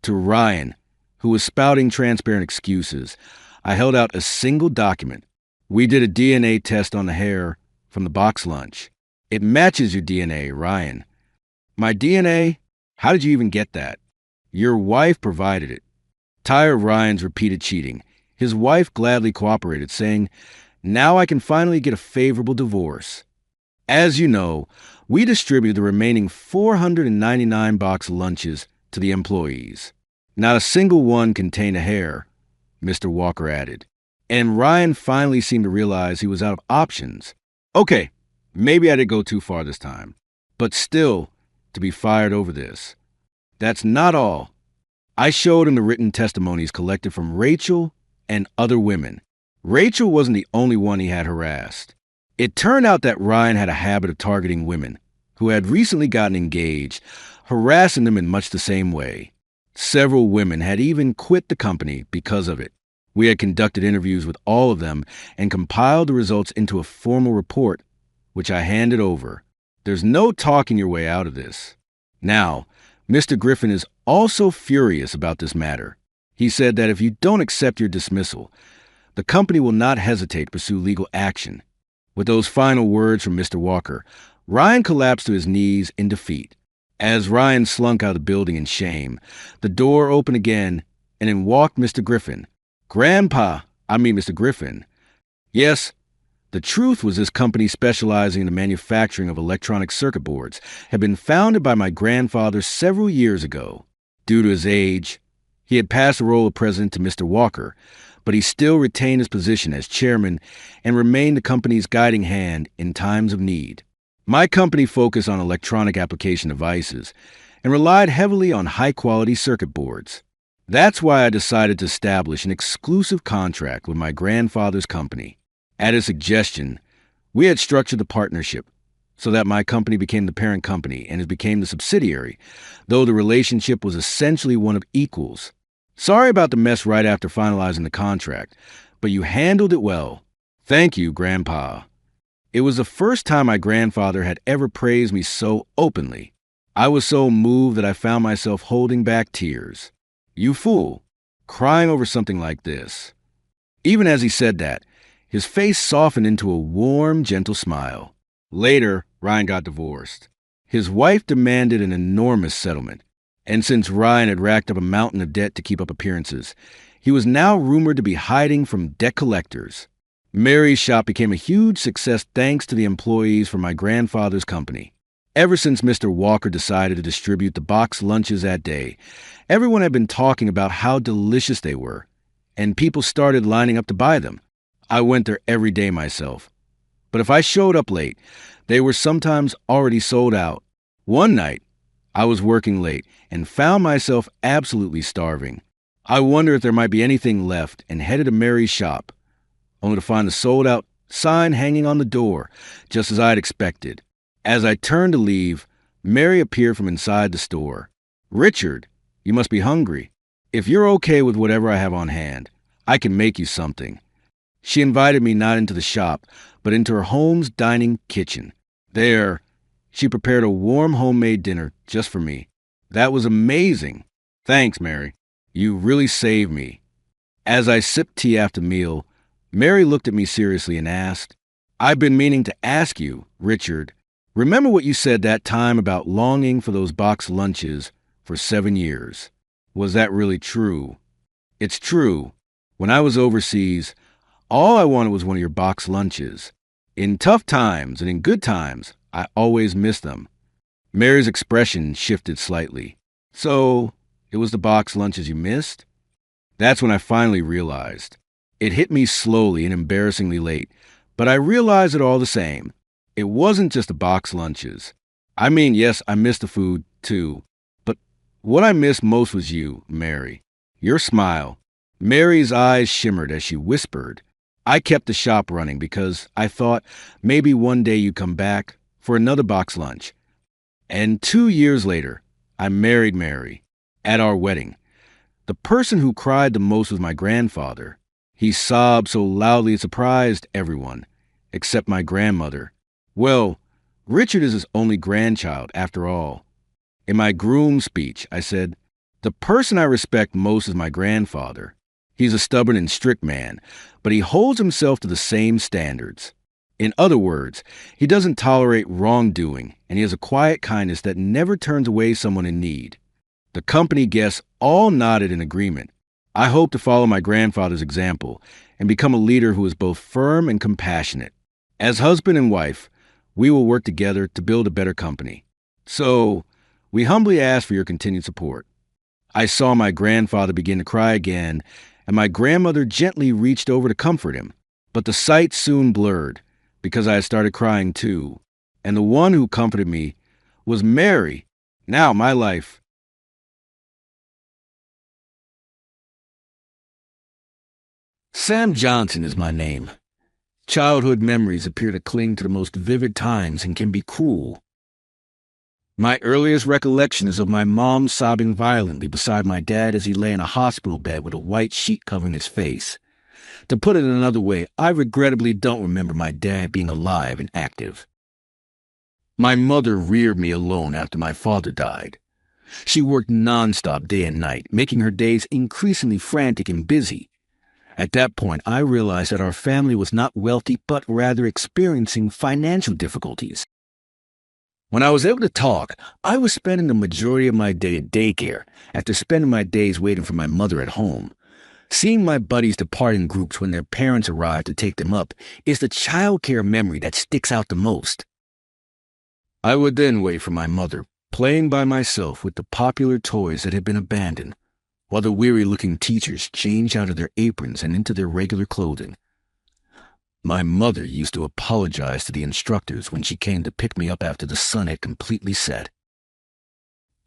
To Ryan, who was spouting transparent excuses, I held out a single document. We did a DNA test on the hair from the box lunch. It matches your DNA, Ryan. My DNA? How did you even get that? Your wife provided it. Tired of Ryan's repeated cheating, his wife gladly cooperated, saying, now I can finally get a favorable divorce. As you know, we distributed the remaining 499 box lunches to the employees. Not a single one contained a hair, Mr. Walker added. And Ryan finally seemed to realize he was out of options. Okay, maybe I did go too far this time. But still, to be fired over this. That's not all. I showed him the written testimonies collected from Rachel and other women. Rachel wasn't the only one he had harassed. It turned out that Ryan had a habit of targeting women who had recently gotten engaged, harassing them in much the same way. Several women had even quit the company because of it. We had conducted interviews with all of them and compiled the results into a formal report, which I handed over. There's no talking your way out of this. Now, Mr. Griffin is also furious about this matter. He said that if you don't accept your dismissal, the company will not hesitate to pursue legal action. With those final words from Mr. Walker, Ryan collapsed to his knees in defeat. As Ryan slunk out of the building in shame, the door opened again, and in walked Mr. Griffin. Mr. Griffin. Yes, the truth was this company specializing in the manufacturing of electronic circuit boards had been founded by my grandfather several years ago. Due to his age, he had passed the role of president to Mr. Walker, but he still retained his position as chairman and remained the company's guiding hand in times of need. My company focused on electronic application devices and relied heavily on high-quality circuit boards. That's why I decided to establish an exclusive contract with my grandfather's company. At his suggestion, we had structured the partnership so that my company became the parent company and it became the subsidiary, though the relationship was essentially one of equals. Sorry about the mess right after finalizing the contract, but you handled it well. Thank you, Grandpa. It was the first time my grandfather had ever praised me so openly. I was so moved that I found myself holding back tears. You fool, crying over something like this. Even as he said that, his face softened into a warm, gentle smile. Later, Ryan got divorced. His wife demanded an enormous settlement, and since Ryan had racked up a mountain of debt to keep up appearances, he was now rumored to be hiding from debt collectors. Mary's shop became a huge success thanks to the employees from my grandfather's company. Ever since Mr. Walker decided to distribute the boxed lunches that day, everyone had been talking about how delicious they were, and people started lining up to buy them. I went there every day myself. But if I showed up late, they were sometimes already sold out. One night, I was working late and found myself absolutely starving. I wondered if there might be anything left and headed to Mary's shop, only to find the sold-out sign hanging on the door, just as I had expected. As I turned to leave, Mary appeared from inside the store. "Richard, you must be hungry. If you're okay with whatever I have on hand, I can make you something." She invited me not into the shop, but into her home's dining kitchen. There, she prepared a warm homemade dinner just for me. That was amazing. Thanks, Mary. You really saved me. As I sipped tea after meal, Mary looked at me seriously and asked, "I've been meaning to ask you, Richard, remember what you said that time about longing for those boxed lunches for 7 years? Was that really true?" "It's true. When I was overseas, all I wanted was one of your boxed lunches. In tough times and in good times, I always missed them." Mary's expression shifted slightly. "So, it was the boxed lunches you missed?" That's when I finally realized. It hit me slowly and embarrassingly late, but I realized it all the same. It wasn't just the boxed lunches. I mean, yes, I missed the food, too. But what I missed most was you, Mary. Your smile. Mary's eyes shimmered as she whispered, "I kept the shop running because I thought maybe one day you'd come back for another box lunch." And 2 years later, I married Mary. At our wedding, the person who cried the most was my grandfather. He sobbed so loudly it surprised everyone, except my grandmother. Well, Richard is his only grandchild, after all. In my groom speech, I said, "The person I respect most is my grandfather. He's a stubborn and strict man, but he holds himself to the same standards. In other words, he doesn't tolerate wrongdoing, and he has a quiet kindness that never turns away someone in need." The company guests all nodded in agreement. I hope to follow my grandfather's example and become a leader who is both firm and compassionate. As husband and wife, we will work together to build a better company. So, we humbly ask for your continued support. I saw my grandfather begin to cry again, and my grandmother gently reached over to comfort him. But the sight soon blurred, because I had started crying too. And the one who comforted me was Mary. Now my life Sam Johnson is my name. Childhood memories appear to cling to the most vivid times and can be cruel. My earliest recollection is of my mom sobbing violently beside my dad as he lay in a hospital bed with a white sheet covering his face. To put it another way, I regrettably don't remember my dad being alive and active. My mother reared me alone after my father died. She worked nonstop day and night, making her days increasingly frantic and busy. At that point, I realized that our family was not wealthy, but rather experiencing financial difficulties. When I was able to talk, I was spending the majority of my day at daycare, after spending my days waiting for my mother at home. Seeing my buddies depart in groups when their parents arrive to take them up is the childcare memory that sticks out the most. I would then wait for my mother, playing by myself with the popular toys that had been abandoned, while the weary-looking teachers changed out of their aprons and into their regular clothing. My mother used to apologize to the instructors when she came to pick me up after the sun had completely set.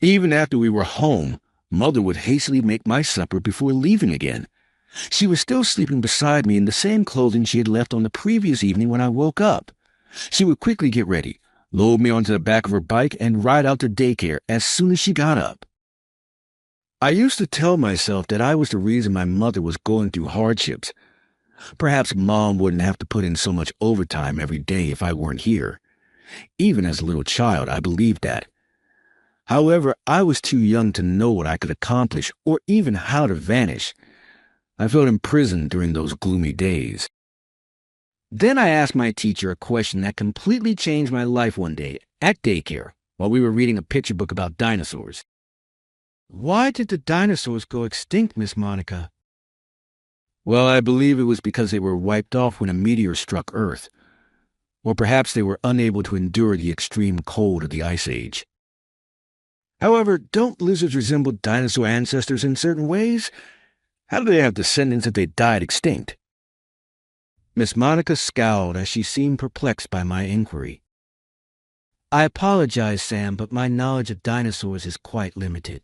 Even after we were home, Mother would hastily make my supper before leaving again. She was still sleeping beside me in the same clothing she had left on the previous evening when I woke up. She would quickly get ready, load me onto the back of her bike, and ride out to daycare as soon as she got up. I used to tell myself that I was the reason my mother was going through hardships. Perhaps Mom wouldn't have to put in so much overtime every day if I weren't here. Even as a little child, I believed that. However, I was too young to know what I could accomplish or even how to vanish. I felt imprisoned during those gloomy days. Then I asked my teacher a question that completely changed my life one day at daycare while we were reading a picture book about dinosaurs. "Why did the dinosaurs go extinct, Miss Monica?" Well, I believe it was because they were wiped off when a meteor struck Earth. Or perhaps they were unable to endure the extreme cold of the Ice Age. However, don't lizards resemble dinosaur ancestors in certain ways? How do they have descendants if they died extinct? Miss Monica scowled as she seemed perplexed by my inquiry. "I apologize, Sam, but my knowledge of dinosaurs is quite limited."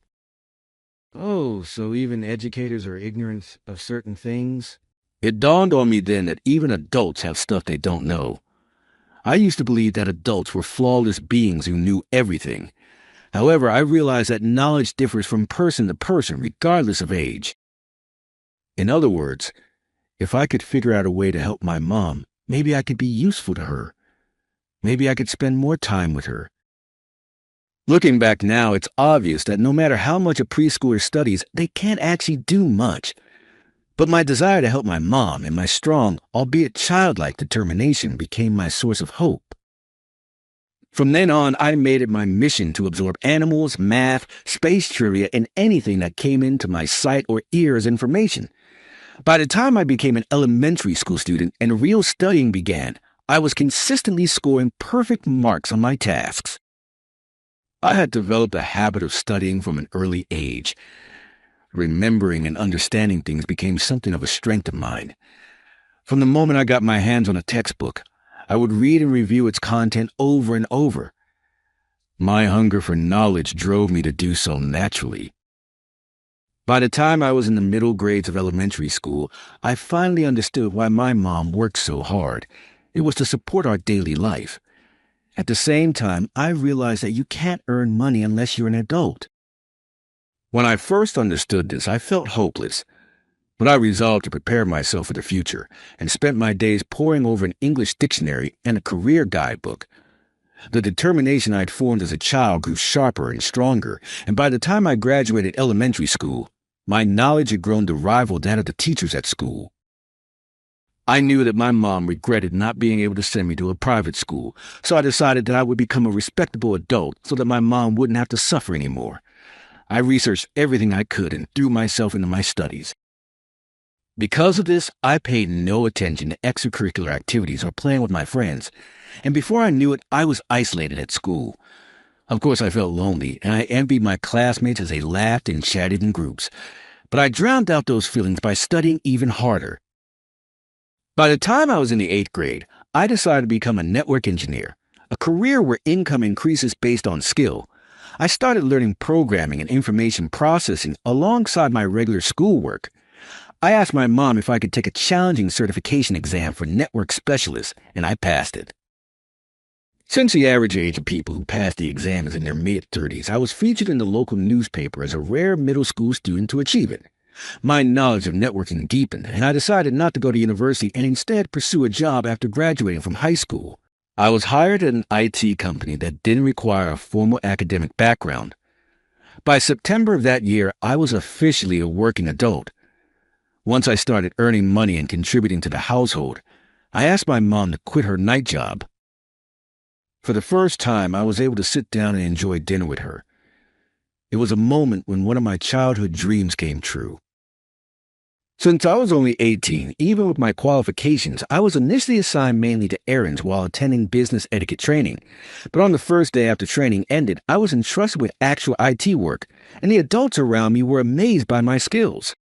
"Oh, so even educators are ignorant of certain things?" It dawned on me then that even adults have stuff they don't know. I used to believe that adults were flawless beings who knew everything. However, I realized that knowledge differs from person to person, regardless of age. In other words, if I could figure out a way to help my mom, maybe I could be useful to her. Maybe I could spend more time with her. Looking back now, it's obvious that no matter how much a preschooler studies, they can't actually do much. But my desire to help my mom and my strong, albeit childlike determination became my source of hope. From then on, I made it my mission to absorb animals, math, space trivia, and anything that came into my sight or ear as information. By the time I became an elementary school student and real studying began, I was consistently scoring perfect marks on my tasks. I had developed a habit of studying from an early age. Remembering and understanding things became something of a strength of mine. From the moment I got my hands on a textbook, I would read and review its content over and over. My hunger for knowledge drove me to do so naturally. By the time I was in the middle grades of elementary school, I finally understood why my mom worked so hard. It was to support our daily life. At the same time, I realized that you can't earn money unless you're an adult. When I first understood this, I felt hopeless. But I resolved to prepare myself for the future and spent my days poring over an English dictionary and a career guidebook. The determination I'd formed as a child grew sharper and stronger, and by the time I graduated elementary school, my knowledge had grown to rival that of the teachers at school. I knew that my mom regretted not being able to send me to a private school, so I decided that I would become a respectable adult so that my mom wouldn't have to suffer anymore. I researched everything I could and threw myself into my studies. Because of this, I paid no attention to extracurricular activities or playing with my friends, and before I knew it, I was isolated at school. Of course, I felt lonely, and I envied my classmates as they laughed and chatted in groups. But I drowned out those feelings by studying even harder. By the time I was in the 8th grade, I decided to become a network engineer, a career where income increases based on skill. I started learning programming and information processing alongside my regular schoolwork. I asked my mom if I could take a challenging certification exam for network specialist, and I passed it. Since the average age of people who pass the exam is in their mid-30s, I was featured in the local newspaper as a rare middle school student to achieve it. My knowledge of networking deepened, and I decided not to go to university and instead pursue a job after graduating from high school. I was hired at an IT company that didn't require a formal academic background. By September of that year, I was officially a working adult. Once I started earning money and contributing to the household, I asked my mom to quit her night job. For the first time, I was able to sit down and enjoy dinner with her. It was a moment when one of my childhood dreams came true. Since I was only 18, even with my qualifications, I was initially assigned mainly to errands while attending business etiquette training. But on the first day after training ended, I was entrusted with actual IT work, and the adults around me were amazed by my skills.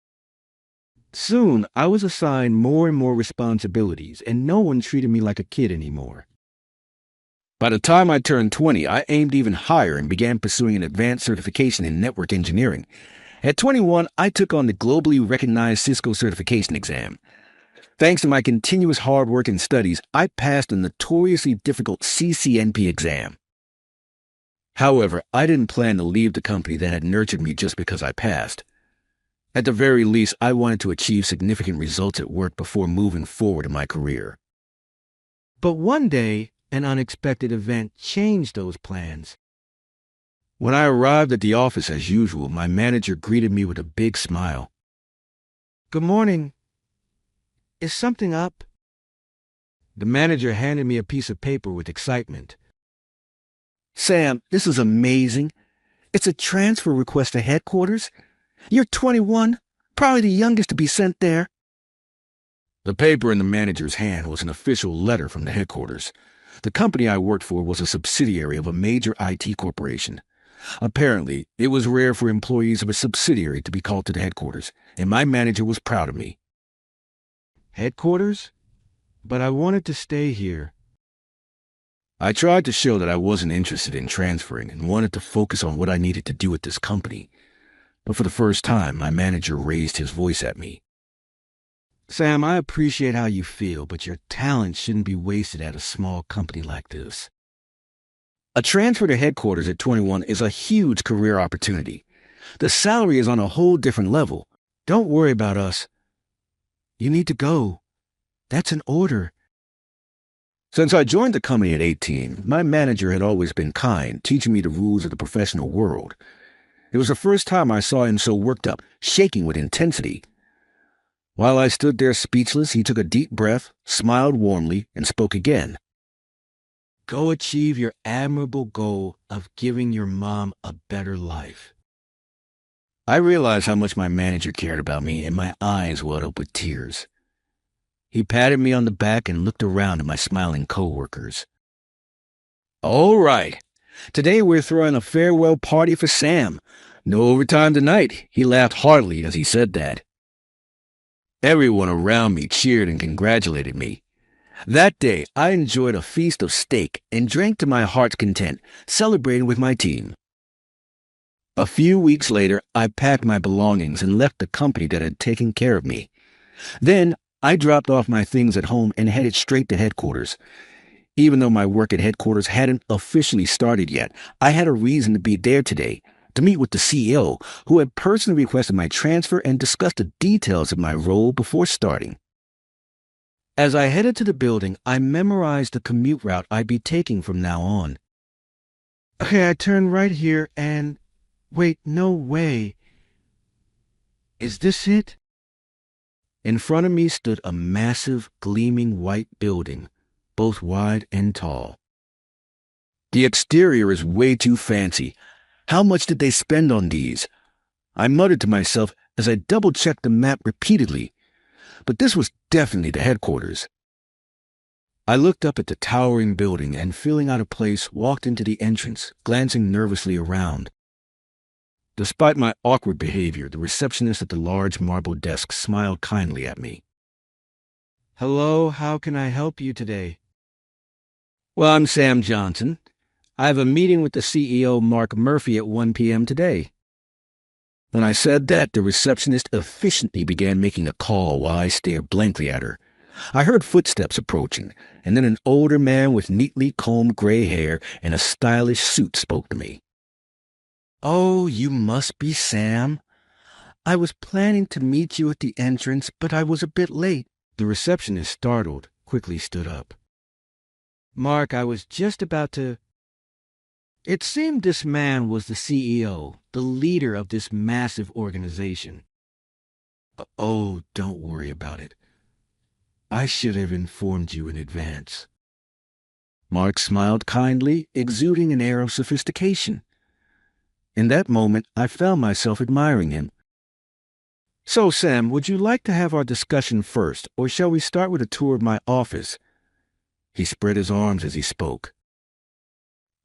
Soon, I was assigned more and more responsibilities, and no one treated me like a kid anymore. By the time I turned 20, I aimed even higher and began pursuing an advanced certification in network engineering. At 21, I took on the globally recognized Cisco certification exam. Thanks to my continuous hard work and studies, I passed the notoriously difficult CCNP exam. However, I didn't plan to leave the company that had nurtured me just because I passed. At the very least, I wanted to achieve significant results at work before moving forward in my career. But one day, an unexpected event changed those plans. When I arrived at the office as usual, my manager greeted me with a big smile. "Good morning. Is something up?" The manager handed me a piece of paper with excitement. "Sam, this is amazing. It's a transfer request to headquarters. You're 21, probably the youngest to be sent there." The paper in the manager's hand was an official letter from the headquarters. The company I worked for was a subsidiary of a major IT corporation. Apparently, it was rare for employees of a subsidiary to be called to the headquarters, and my manager was proud of me. Headquarters? But I wanted to stay here. I tried to show that I wasn't interested in transferring and wanted to focus on what I needed to do at this company. But for the first time, my manager raised his voice at me. "Sam, I appreciate how you feel, but your talent shouldn't be wasted at a small company like this. A transfer to headquarters at 21 is a huge career opportunity. The salary is on a whole different level. Don't worry about us. You need to go. That's an order." Since I joined the company at 18, my manager had always been kind, teaching me the rules of the professional world. It was the first time I saw him so worked up, shaking with intensity. While I stood there speechless, he took a deep breath, smiled warmly, and spoke again. "Go achieve your admirable goal of giving your mom a better life." I realized how much my manager cared about me, and my eyes welled up with tears. He patted me on the back and looked around at my smiling coworkers. "All right. Today we're throwing a farewell party for Sam. No overtime tonight." He laughed heartily as he said that. Everyone around me cheered and congratulated me. That day, I enjoyed a feast of steak and drank to my heart's content, celebrating with my team. A few weeks later, I packed my belongings and left the company that had taken care of me. Then, I dropped off my things at home and headed straight to headquarters. Even though my work at headquarters hadn't officially started yet, I had a reason to be there today, to meet with the CEO, who had personally requested my transfer and discuss the details of my role before starting. As I headed to the building, I memorized the commute route I'd be taking from now on. Okay, I turn right here and... Wait, no way. Is this it? In front of me stood a massive, gleaming white building, both wide and tall. The exterior is way too fancy. How much did they spend on these? I muttered to myself as I double-checked the map repeatedly. But this was definitely the headquarters. I looked up at the towering building and, feeling out of place, walked into the entrance, glancing nervously around. Despite my awkward behavior, the receptionist at the large marble desk smiled kindly at me. "Hello, how can I help you today?" "Well, I'm Sam Johnson. I have a meeting with the CEO, Mark Murphy, at 1 p.m. today." When I said that, the receptionist efficiently began making a call while I stared blankly at her. I heard footsteps approaching, and then an older man with neatly combed gray hair and a stylish suit spoke to me. "Oh, you must be Sam. I was planning to meet you at the entrance, but I was a bit late." The receptionist, startled, quickly stood up. "Mark, I was just about to—" It seemed this man was the CEO, the leader of this massive organization. Oh, don't worry about it. I should have informed you in advance." Mark smiled kindly, exuding an air of sophistication. In that moment, I found myself admiring him. "So, Sam, would you like to have our discussion first, or shall we start with a tour of my office?" He spread his arms as he spoke.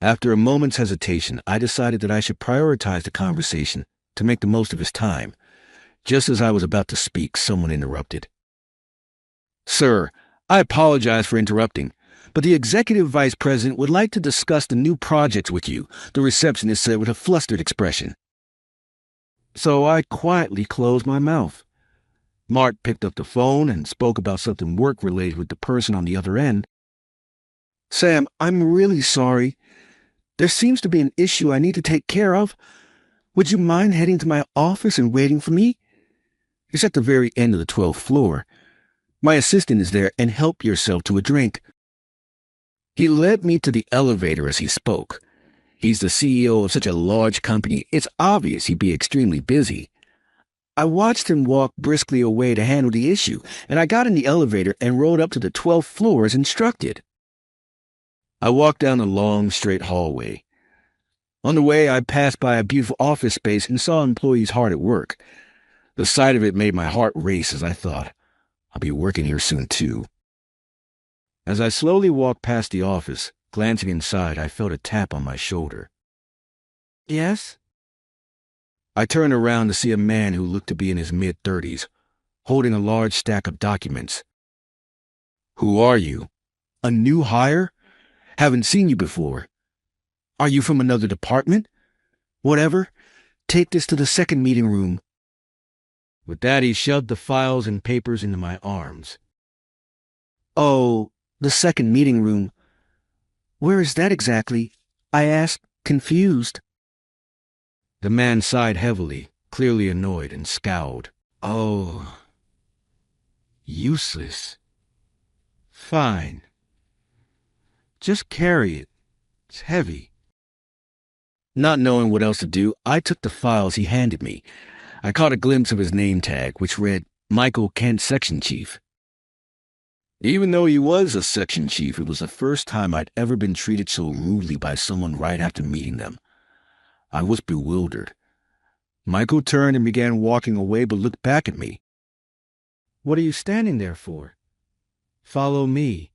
After a moment's hesitation, I decided that I should prioritize the conversation to make the most of his time. Just as I was about to speak, someone interrupted. "Sir, I apologize for interrupting, but the executive vice president would like to discuss the new projects with you," the receptionist said with a flustered expression. So I quietly closed my mouth. Mark picked up the phone and spoke about something work-related with the person on the other end. "Sam, I'm really sorry. There seems to be an issue I need to take care of. Would you mind heading to my office and waiting for me? It's at the very end of the 12th floor. My assistant is there, and help yourself to a drink." He led me to the elevator as he spoke. He's the CEO of such a large company, it's obvious he'd be extremely busy. I watched him walk briskly away to handle the issue, and I got in the elevator and rode up to the 12th floor as instructed. I walked down a long, straight hallway. On the way, I passed by a beautiful office space and saw employees hard at work. The sight of it made my heart race as I thought, I'll be working here soon too. As I slowly walked past the office, glancing inside, I felt a tap on my shoulder. "Yes?" I turned around to see a man who looked to be in his mid-30s, holding a large stack of documents. "Who are you? A new hire? Haven't seen you before. Are you from another department? Whatever. Take this to the second meeting room." With that, he shoved the files and papers into my arms. "Oh, the second meeting room. Where is that exactly?" I asked, confused. The man sighed heavily, clearly annoyed, and scowled. "Oh, useless. Fine. Just carry it. It's heavy." Not knowing what else to do, I took the files he handed me. I caught a glimpse of his name tag, which read, Michael Kent, Section Chief. Even though he was a section chief, it was the first time I'd ever been treated so rudely by someone right after meeting them. I was bewildered. Michael turned and began walking away, but looked back at me. "What are you standing there for? Follow me."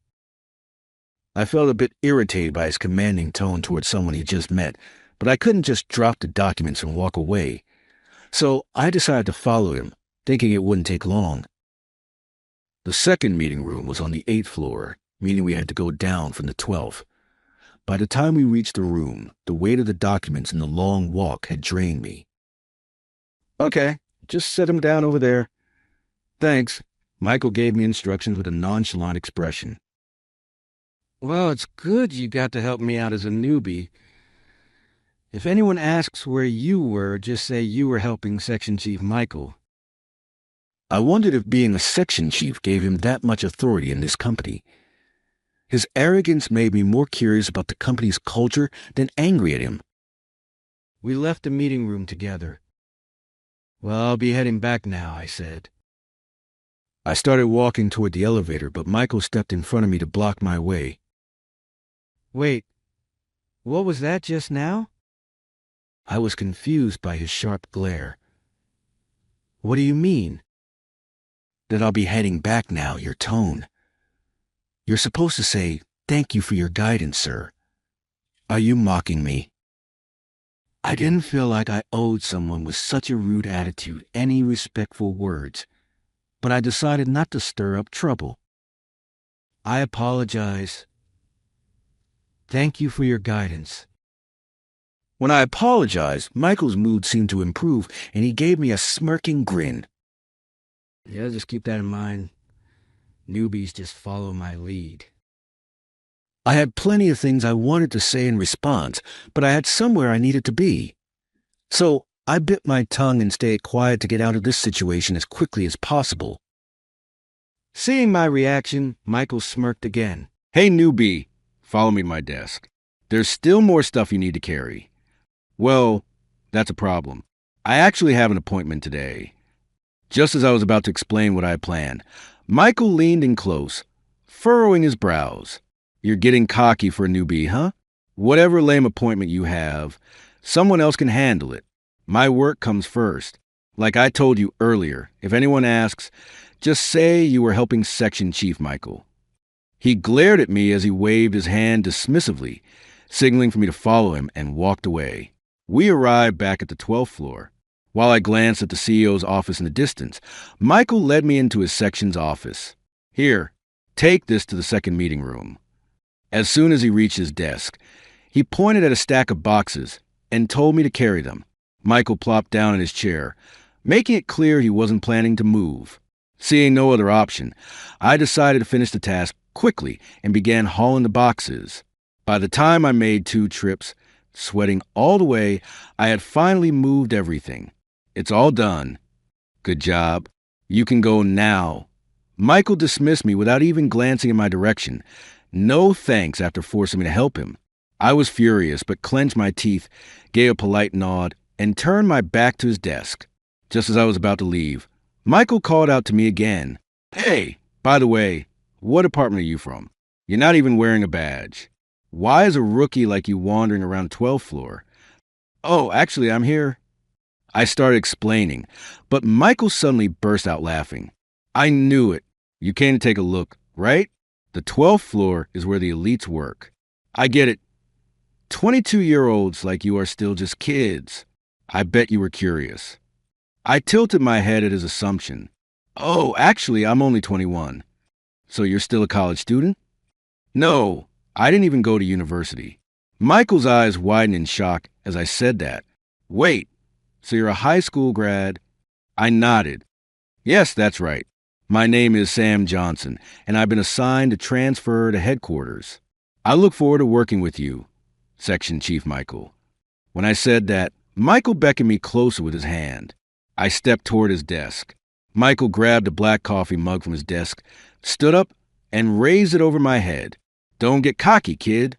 I felt a bit irritated by his commanding tone towards someone he just met, but I couldn't just drop the documents and walk away. So I decided to follow him, thinking it wouldn't take long. The second meeting room was on the 8th floor, meaning we had to go down from the 12th. By the time we reached the room, the weight of the documents and the long walk had drained me. "Okay, just set them down over there." "Thanks." Michael gave me instructions with a nonchalant expression. "Well, it's good you got to help me out as a newbie. If anyone asks where you were, just say you were helping Section Chief Michael." I wondered if being a section chief gave him that much authority in this company. His arrogance made me more curious about the company's culture than angry at him. "We left the meeting room together." "Well, I'll be heading back now," I said. I started walking toward the elevator, but Michael stepped in front of me to block my way. "Wait, what was that just now?" I was confused by his sharp glare. "What do you mean?" "That I'll be heading back now, your tone. You're supposed to say, 'Thank you for your guidance, sir.' Are you mocking me?" I didn't feel like I owed someone with such a rude attitude any respectful words, but I decided not to stir up trouble. "I apologize. Thank you for your guidance." When I apologized, Michael's mood seemed to improve, and he gave me a smirking grin. Yeah, just keep that in mind. Newbies just follow my lead. I had plenty of things I wanted to say in response, but I had somewhere I needed to be. So I bit my tongue and stayed quiet to get out of this situation as quickly as possible. Seeing my reaction, Michael smirked again. Hey, newbie, follow me to my desk. There's still more stuff you need to carry. Well, that's a problem. I actually have an appointment today. Just as I was about to explain what I had planned, Michael leaned in close, furrowing his brows. You're getting cocky for a newbie, huh? Whatever lame appointment you have, someone else can handle it. My work comes first. Like I told you earlier, if anyone asks, just say you were helping Section Chief Michael. He glared at me as he waved his hand dismissively, signaling for me to follow him, and walked away. We arrived back at the 12th floor. While I glanced at the CEO's office in the distance, Michael led me into his section's office. Here, take this to the second meeting room. As soon as he reached his desk, he pointed at a stack of boxes and told me to carry them. Michael plopped down in his chair, making it clear he wasn't planning to move. Seeing no other option, I decided to finish the task quickly and began hauling the boxes. By the time I made 2 trips, sweating all the way, I had finally moved everything. It's all done. Good job. You can go now. Michael dismissed me without even glancing in my direction. No thanks after forcing me to help him. I was furious, but clenched my teeth, gave a polite nod, and turned my back to his desk. Just as I was about to leave, Michael called out to me again. Hey, by the way, what department are you from? You're not even wearing a badge. Why is a rookie like you wandering around 12th floor? Oh, actually, I'm here. I started explaining, but Michael suddenly burst out laughing. I knew it. You came to take a look, right? The 12th floor is where the elites work. I get it. 22-year-olds like you are still just kids. I bet you were curious. I tilted my head at his assumption. Oh, actually, I'm only 21. So you're still a college student? No, I didn't even go to university. Michael's eyes widened in shock as I said that. Wait, so you're a high school grad? I nodded. Yes, that's right. My name is Sam Johnson, and I've been assigned to transfer to headquarters. I look forward to working with you, Section Chief Michael. When I said that, Michael beckoned me closer with his hand. I stepped toward his desk. Michael grabbed a black coffee mug from his desk, stood up, and raised it over my head. Don't get cocky, kid.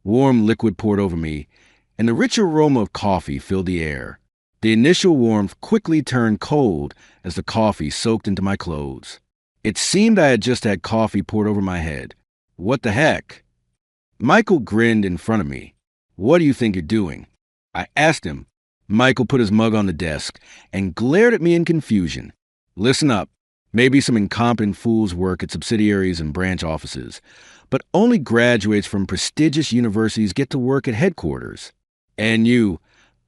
Warm liquid poured over me, and the rich aroma of coffee filled the air. The initial warmth quickly turned cold as the coffee soaked into my clothes. It seemed I had just had coffee poured over my head. What the heck? Michael grinned in front of me. What do you think you're doing? I asked him. Michael put his mug on the desk and glared at me in confusion. Listen up. Maybe some incompetent fools work at subsidiaries and branch offices, but only graduates from prestigious universities get to work at headquarters. And you,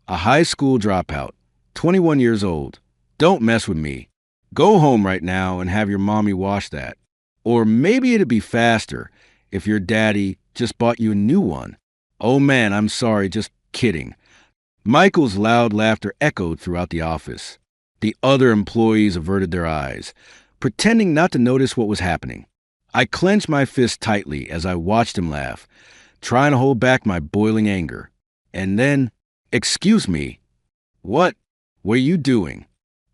a high school dropout, 21 years old, don't mess with me. Go home right now and have your mommy wash that. Or maybe it'd be faster if your daddy just bought you a new one. Oh man, I'm sorry, just kidding. Michael's loud laughter echoed throughout the office. The other employees averted their eyes, pretending not to notice what was happening. I clenched my fist tightly as I watched him laugh, trying to hold back my boiling anger. And then, excuse me. What were you doing?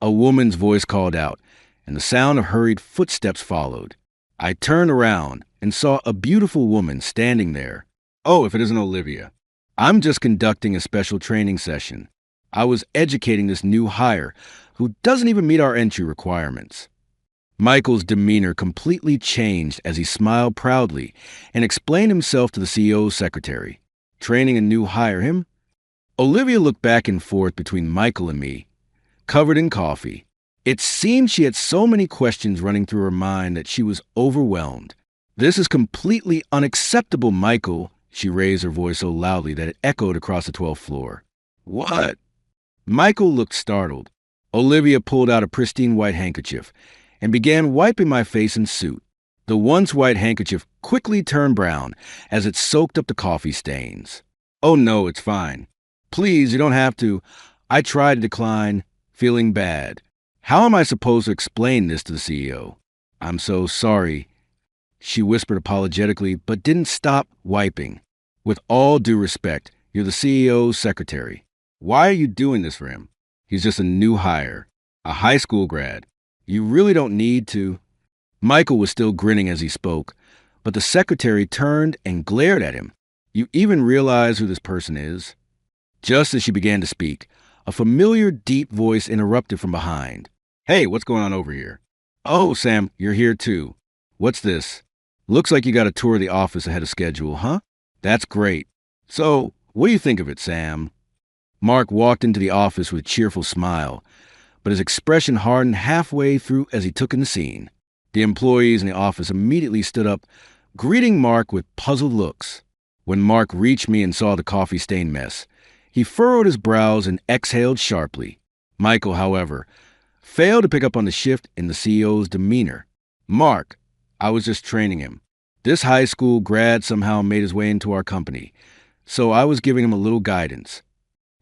A woman's voice called out, and the sound of hurried footsteps followed. I turned around and saw a beautiful woman standing there. Oh, if it isn't Olivia. I'm just conducting a special training session. I was educating this new hire who doesn't even meet our entry requirements. Michael's demeanor completely changed as he smiled proudly and explained himself to the CEO's secretary. Training a new hire, him? Olivia looked back and forth between Michael and me, covered in coffee. It seemed she had so many questions running through her mind that she was overwhelmed. This is completely unacceptable, Michael. She raised her voice so loudly that it echoed across the 12th floor. What? Michael looked startled. Olivia pulled out a pristine white handkerchief and began wiping my face and suit. The once white handkerchief quickly turned brown as it soaked up the coffee stains. Oh no, it's fine. Please, you don't have to. I tried to decline, feeling bad. How am I supposed to explain this to the CEO? I'm so sorry, she whispered apologetically, but didn't stop wiping. With all due respect, you're the CEO's secretary. Why are you doing this for him? He's just a new hire, a high school grad. You really don't need to. Michael was still grinning as he spoke, but the secretary turned and glared at him. You even realize who this person is? Just as she began to speak, a familiar, deep voice interrupted from behind. Hey, what's going on over here? Oh, Sam, you're here too. What's this? Looks like you got a tour of the office ahead of schedule, huh? That's great. So, what do you think of it, Sam? Mark walked into the office with a cheerful smile, but his expression hardened halfway through as he took in the scene. The employees in the office immediately stood up, greeting Mark with puzzled looks. When Mark reached me and saw the coffee-stained mess, he furrowed his brows and exhaled sharply. Michael, however, failed to pick up on the shift in the CEO's demeanor. Mark, I was just training him. This high school grad somehow made his way into our company, so I was giving him a little guidance.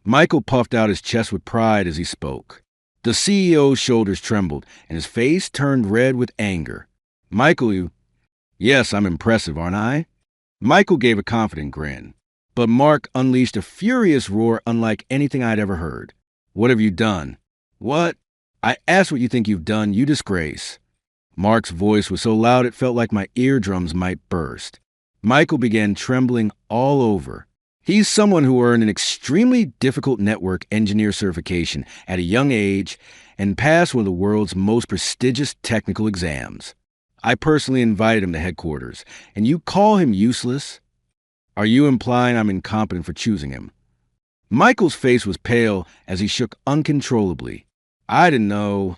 Michael puffed out his chest with pride as he spoke. The CEO's shoulders trembled, and his face turned red with anger. Michael, yes, I'm impressive, aren't I? Michael gave a confident grin, but Mark unleashed a furious roar unlike anything I'd ever heard. What have you done? What? I asked what you think you've done, you disgrace. Mark's voice was so loud it felt like my eardrums might burst. Michael began trembling all over. He's someone who earned an extremely difficult network engineer certification at a young age and passed one of the world's most prestigious technical exams. I personally invited him to headquarters, and you call him useless? Are you implying I'm incompetent for choosing him? Michael's face was pale as he shook uncontrollably. I didn't know.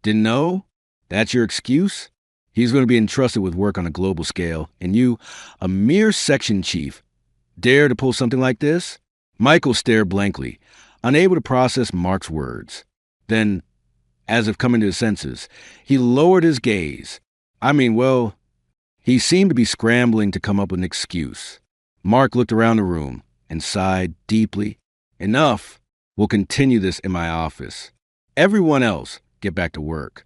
Didn't know? That's your excuse? He's going to be entrusted with work on a global scale, and you, a mere section chief, dare to pull something like this? Michael stared blankly, unable to process Mark's words. Then, as if coming to his senses, he lowered his gaze. He seemed to be scrambling to come up with an excuse. Mark looked around the room and sighed deeply. Enough. We'll continue this in my office. Everyone else, get back to work.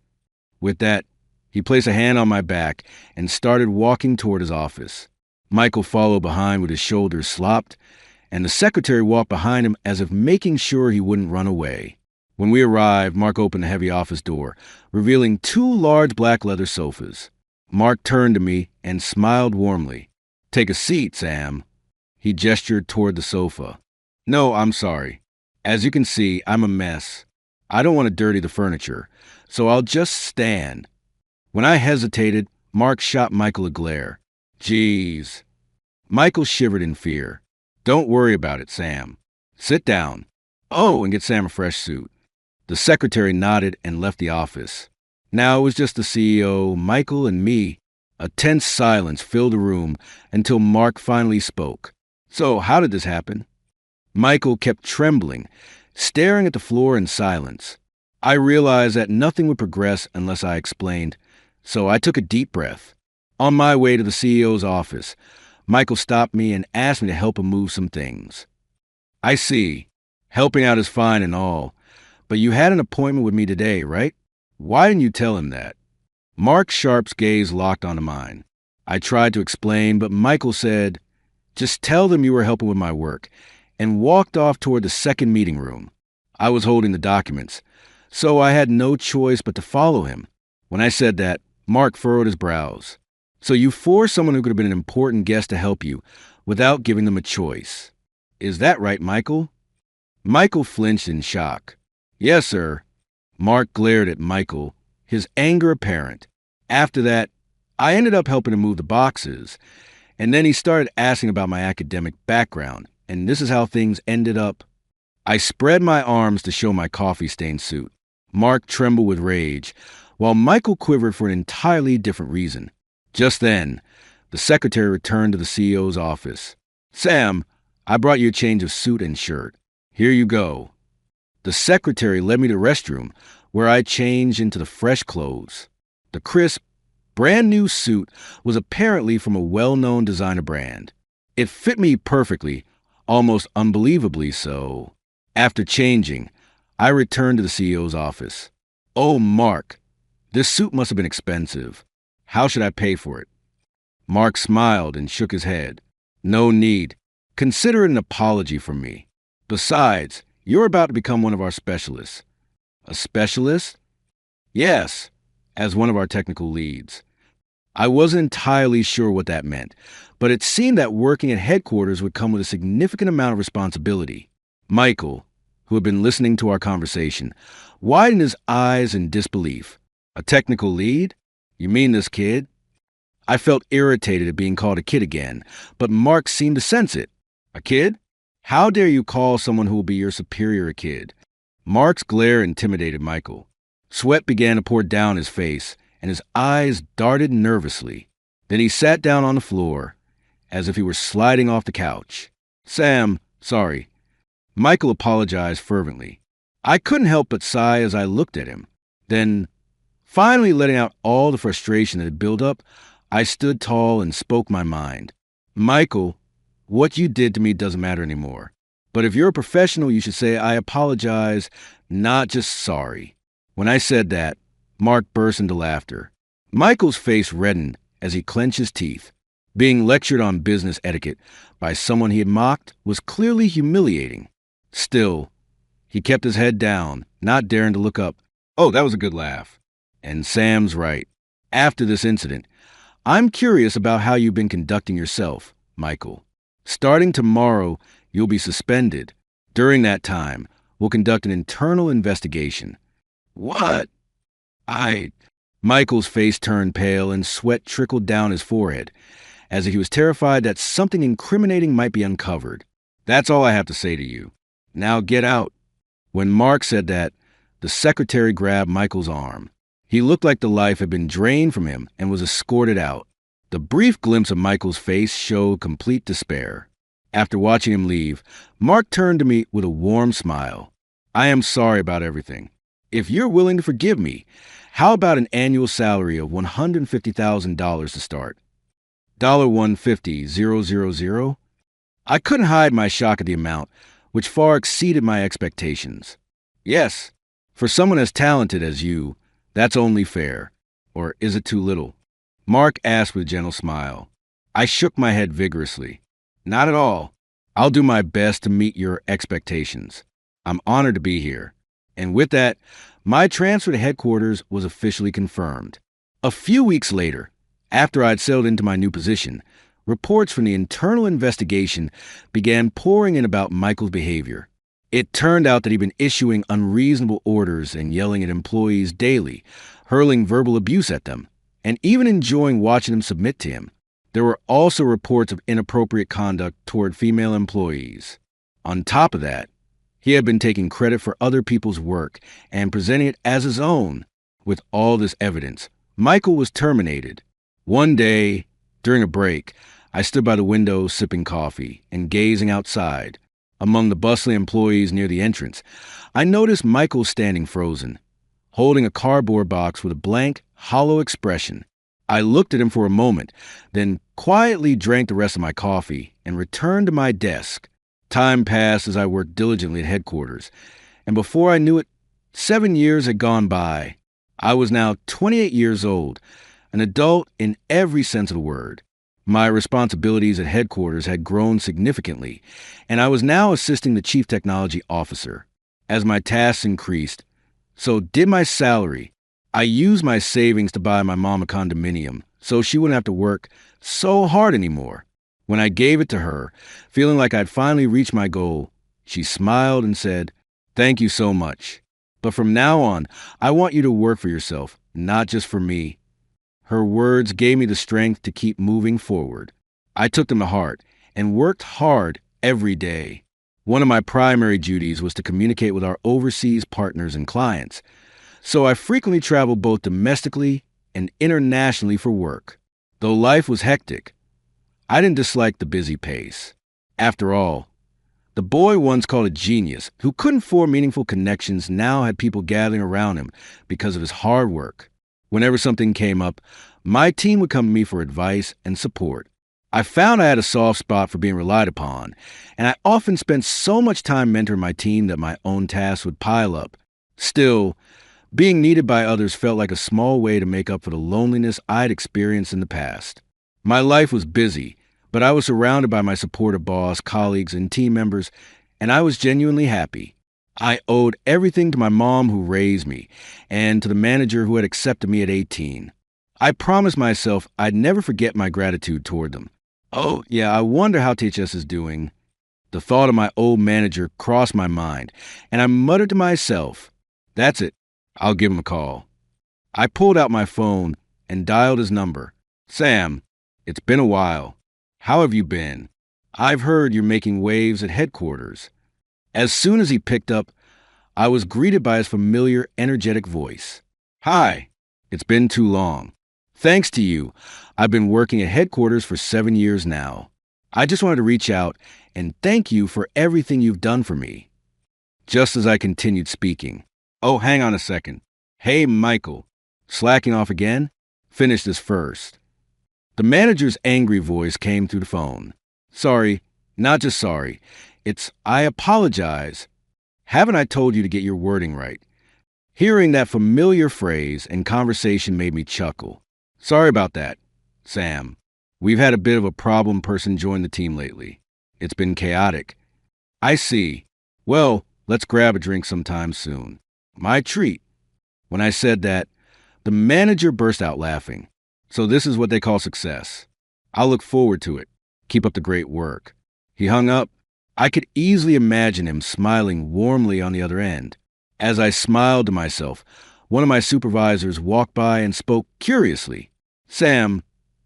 With that, he placed a hand on my back and started walking toward his office. Michael followed behind with his shoulders slopped, and the secretary walked behind him as if making sure he wouldn't run away. When we arrived, Mark opened the heavy office door, revealing 2 large black leather sofas. Mark turned to me and smiled warmly. Take a seat, Sam. He gestured toward the sofa. No, I'm sorry. As you can see, I'm a mess. I don't want to dirty the furniture, so I'll just stand. When I hesitated, Mark shot Michael a glare. Jeez. Michael shivered in fear. Don't worry about it, Sam. Sit down. Oh, and get Sam a fresh suit. The secretary nodded and left the office. Now it was just the CEO, Michael, and me. A tense silence filled the room until Mark finally spoke. So, how did this happen? Michael kept trembling, staring at the floor in silence. I realized that nothing would progress unless I explained, so I took a deep breath. On my way to the CEO's office, Michael stopped me and asked me to help him move some things. I see. Helping out is fine and all, but you had an appointment with me today, right? Why didn't you tell him that? Mark Sharp's gaze locked onto mine. I tried to explain, but Michael said, just tell them you were helping with my work, and walked off toward the second meeting room. I was holding the documents, so I had no choice but to follow him. When I said that, Mark furrowed his brows. So you forced someone who could have been an important guest to help you without giving them a choice. Is that right, Michael? Michael flinched in shock. Yes, sir. Mark glared at Michael, his anger apparent. After that, I ended up helping him move the boxes, and then he started asking about my academic background, and this is how things ended up. I spread my arms to show my coffee-stained suit. Mark trembled with rage, while Michael quivered for an entirely different reason. Just then, the secretary returned to the CEO's office. Sam, I brought you a change of suit and shirt. Here you go. The secretary led me to the restroom, where I changed into the fresh clothes. The crisp, brand new suit was apparently from a well-known designer brand. It fit me perfectly, almost unbelievably so. After changing, I returned to the CEO's office. "Oh, Mark, this suit must have been expensive. How should I pay for it?" Mark smiled and shook his head. "No need. Consider it an apology from me. Besides, you're about to become one of our specialists." "A specialist?" "Yes, as one of our technical leads." I wasn't entirely sure what that meant, but it seemed that working at headquarters would come with a significant amount of responsibility. Michael, who had been listening to our conversation, widened his eyes in disbelief. "A technical lead? You mean this kid?" I felt irritated at being called a kid again, but Mark seemed to sense it. "A kid? How dare you call someone who will be your superior a kid?" Mark's glare intimidated Michael. Sweat began to pour down his face, and his eyes darted nervously. Then he sat down on the floor, as if he were sliding off the couch. "Sam, sorry." Michael apologized fervently. I couldn't help but sigh as I looked at him. Then, finally letting out all the frustration that had built up, I stood tall and spoke my mind. "Michael, what you did to me doesn't matter anymore. But if you're a professional, you should say, 'I apologize,' not just 'sorry.'" When I said that, Mark burst into laughter. Michael's face reddened as he clenched his teeth. Being lectured on business etiquette by someone he had mocked was clearly humiliating. Still, he kept his head down, not daring to look up. "Oh, that was a good laugh." And Sam's right. After this incident, I'm curious about how you've been conducting yourself, Michael. Starting tomorrow, you'll be suspended. During that time, we'll conduct an internal investigation. "What?" I... Michael's face turned pale and sweat trickled down his forehead, as if he was terrified that something incriminating might be uncovered. "That's all I have to say to you. Now get out." When Mark said that, the secretary grabbed Michael's arm. He looked like the life had been drained from him and was escorted out. The brief glimpse of Michael's face showed complete despair. After watching him leave, Mark turned to me with a warm smile. "I am sorry about everything. If you're willing to forgive me, how about an annual salary of $150,000 to start?" $150,000? I couldn't hide my shock at the amount, which far exceeded my expectations. "Yes, for someone as talented as you, that's only fair. Or is it too little?" Mark asked with a gentle smile. I shook my head vigorously. "Not at all. I'll do my best to meet your expectations. I'm honored to be here." And with that, my transfer to headquarters was officially confirmed. A few weeks later, after I'd settled into my new position, reports from the internal investigation began pouring in about Michael's behavior. It turned out that he'd been issuing unreasonable orders and yelling at employees daily, hurling verbal abuse at them, and even enjoying watching them submit to him. There were also reports of inappropriate conduct toward female employees. On top of that, he had been taking credit for other people's work and presenting it as his own. With all this evidence, Michael was terminated. One day, during a break, I stood by the window sipping coffee and gazing outside. Among the bustling employees near the entrance, I noticed Michael standing frozen, holding a cardboard box with a blank, hollow expression. I looked at him for a moment, then quietly drank the rest of my coffee and returned to my desk. Time passed as I worked diligently at headquarters, and before I knew it, 7 years had gone by. I was now 28 years old, an adult in every sense of the word. My responsibilities at headquarters had grown significantly, and I was now assisting the chief technology officer. As my tasks increased, so did my salary. I used my savings to buy my mom a condominium, so she wouldn't have to work so hard anymore. When I gave it to her, feeling like I'd finally reached my goal, she smiled and said, "Thank you so much. But from now on, I want you to work for yourself, not just for me." Her words gave me the strength to keep moving forward. I took them to heart and worked hard every day. One of my primary duties was to communicate with our overseas partners and clients, so I frequently traveled both domestically and internationally for work. Though life was hectic, I didn't dislike the busy pace. After all, the boy once called a genius who couldn't form meaningful connections now had people gathering around him because of his hard work. Whenever something came up, my team would come to me for advice and support. I found I had a soft spot for being relied upon, and I often spent so much time mentoring my team that my own tasks would pile up. Still, being needed by others felt like a small way to make up for the loneliness I'd experienced in the past. My life was busy, but I was surrounded by my supportive boss, colleagues, and team members, and I was genuinely happy. I owed everything to my mom who raised me, and to the manager who had accepted me at 18. I promised myself I'd never forget my gratitude toward them. Oh, yeah, I wonder how THS is doing. The thought of my old manager crossed my mind, and I muttered to myself, "That's it. I'll give him a call." I pulled out my phone and dialed his number. "Sam, it's been a while. How have you been? I've heard you're making waves at headquarters." As soon as he picked up, I was greeted by his familiar, energetic voice. "Hi, it's been too long. Thanks to you, I've been working at headquarters for 7 years now. I just wanted to reach out and thank you for everything you've done for me." Just as I continued speaking, "Oh, hang on a second. Hey, Michael, slacking off again? Finish this first." The manager's angry voice came through the phone. "Sorry, not just sorry. I apologize. Haven't I told you to get your wording right?" Hearing that familiar phrase and conversation made me chuckle. "Sorry about that, Sam. We've had a bit of a problem person join the team lately. It's been chaotic." "I see. Well, let's grab a drink sometime soon." "My treat." When I said that, the manager burst out laughing. "So this is what they call success. I'll look forward to it. Keep up the great work." He hung up. I could easily imagine him smiling warmly on the other end. As I smiled to myself, one of my supervisors walked by and spoke curiously. "Sam,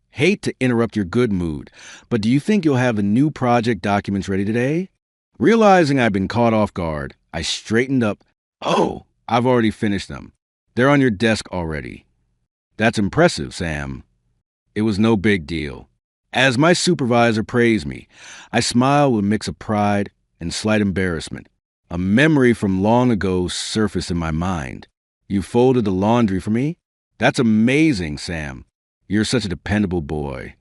hate to interrupt your good mood, but do you think you'll have the new project documents ready today?" Realizing I'd been caught off guard, I straightened up. "Oh, I've already finished them. They're on your desk already." "That's impressive, Sam." It was no big deal. As my supervisor praised me, I smiled with a mix of pride and slight embarrassment. A memory from long ago surfaced in my mind. "You folded the laundry for me? That's amazing, Sam. You're such a dependable boy."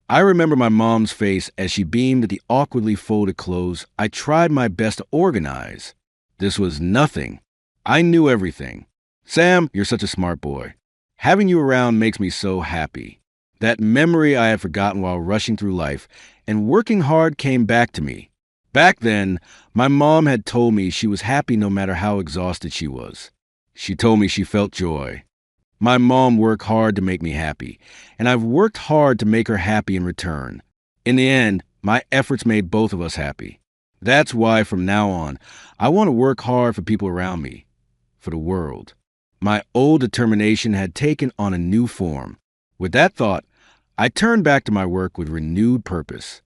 I remember my mom's face as she beamed at the awkwardly folded clothes I tried my best to organize. This was nothing. I knew everything. "Sam, you're such a smart boy. Having you around makes me so happy." That memory I had forgotten while rushing through life and working hard came back to me. Back then, my mom had told me she was happy no matter how exhausted she was. She told me she felt joy. My mom worked hard to make me happy, and I've worked hard to make her happy in return. In the end, my efforts made both of us happy. That's why from now on, I want to work hard for people around me, for the world. My old determination had taken on a new form. With that thought, I turned back to my work with renewed purpose.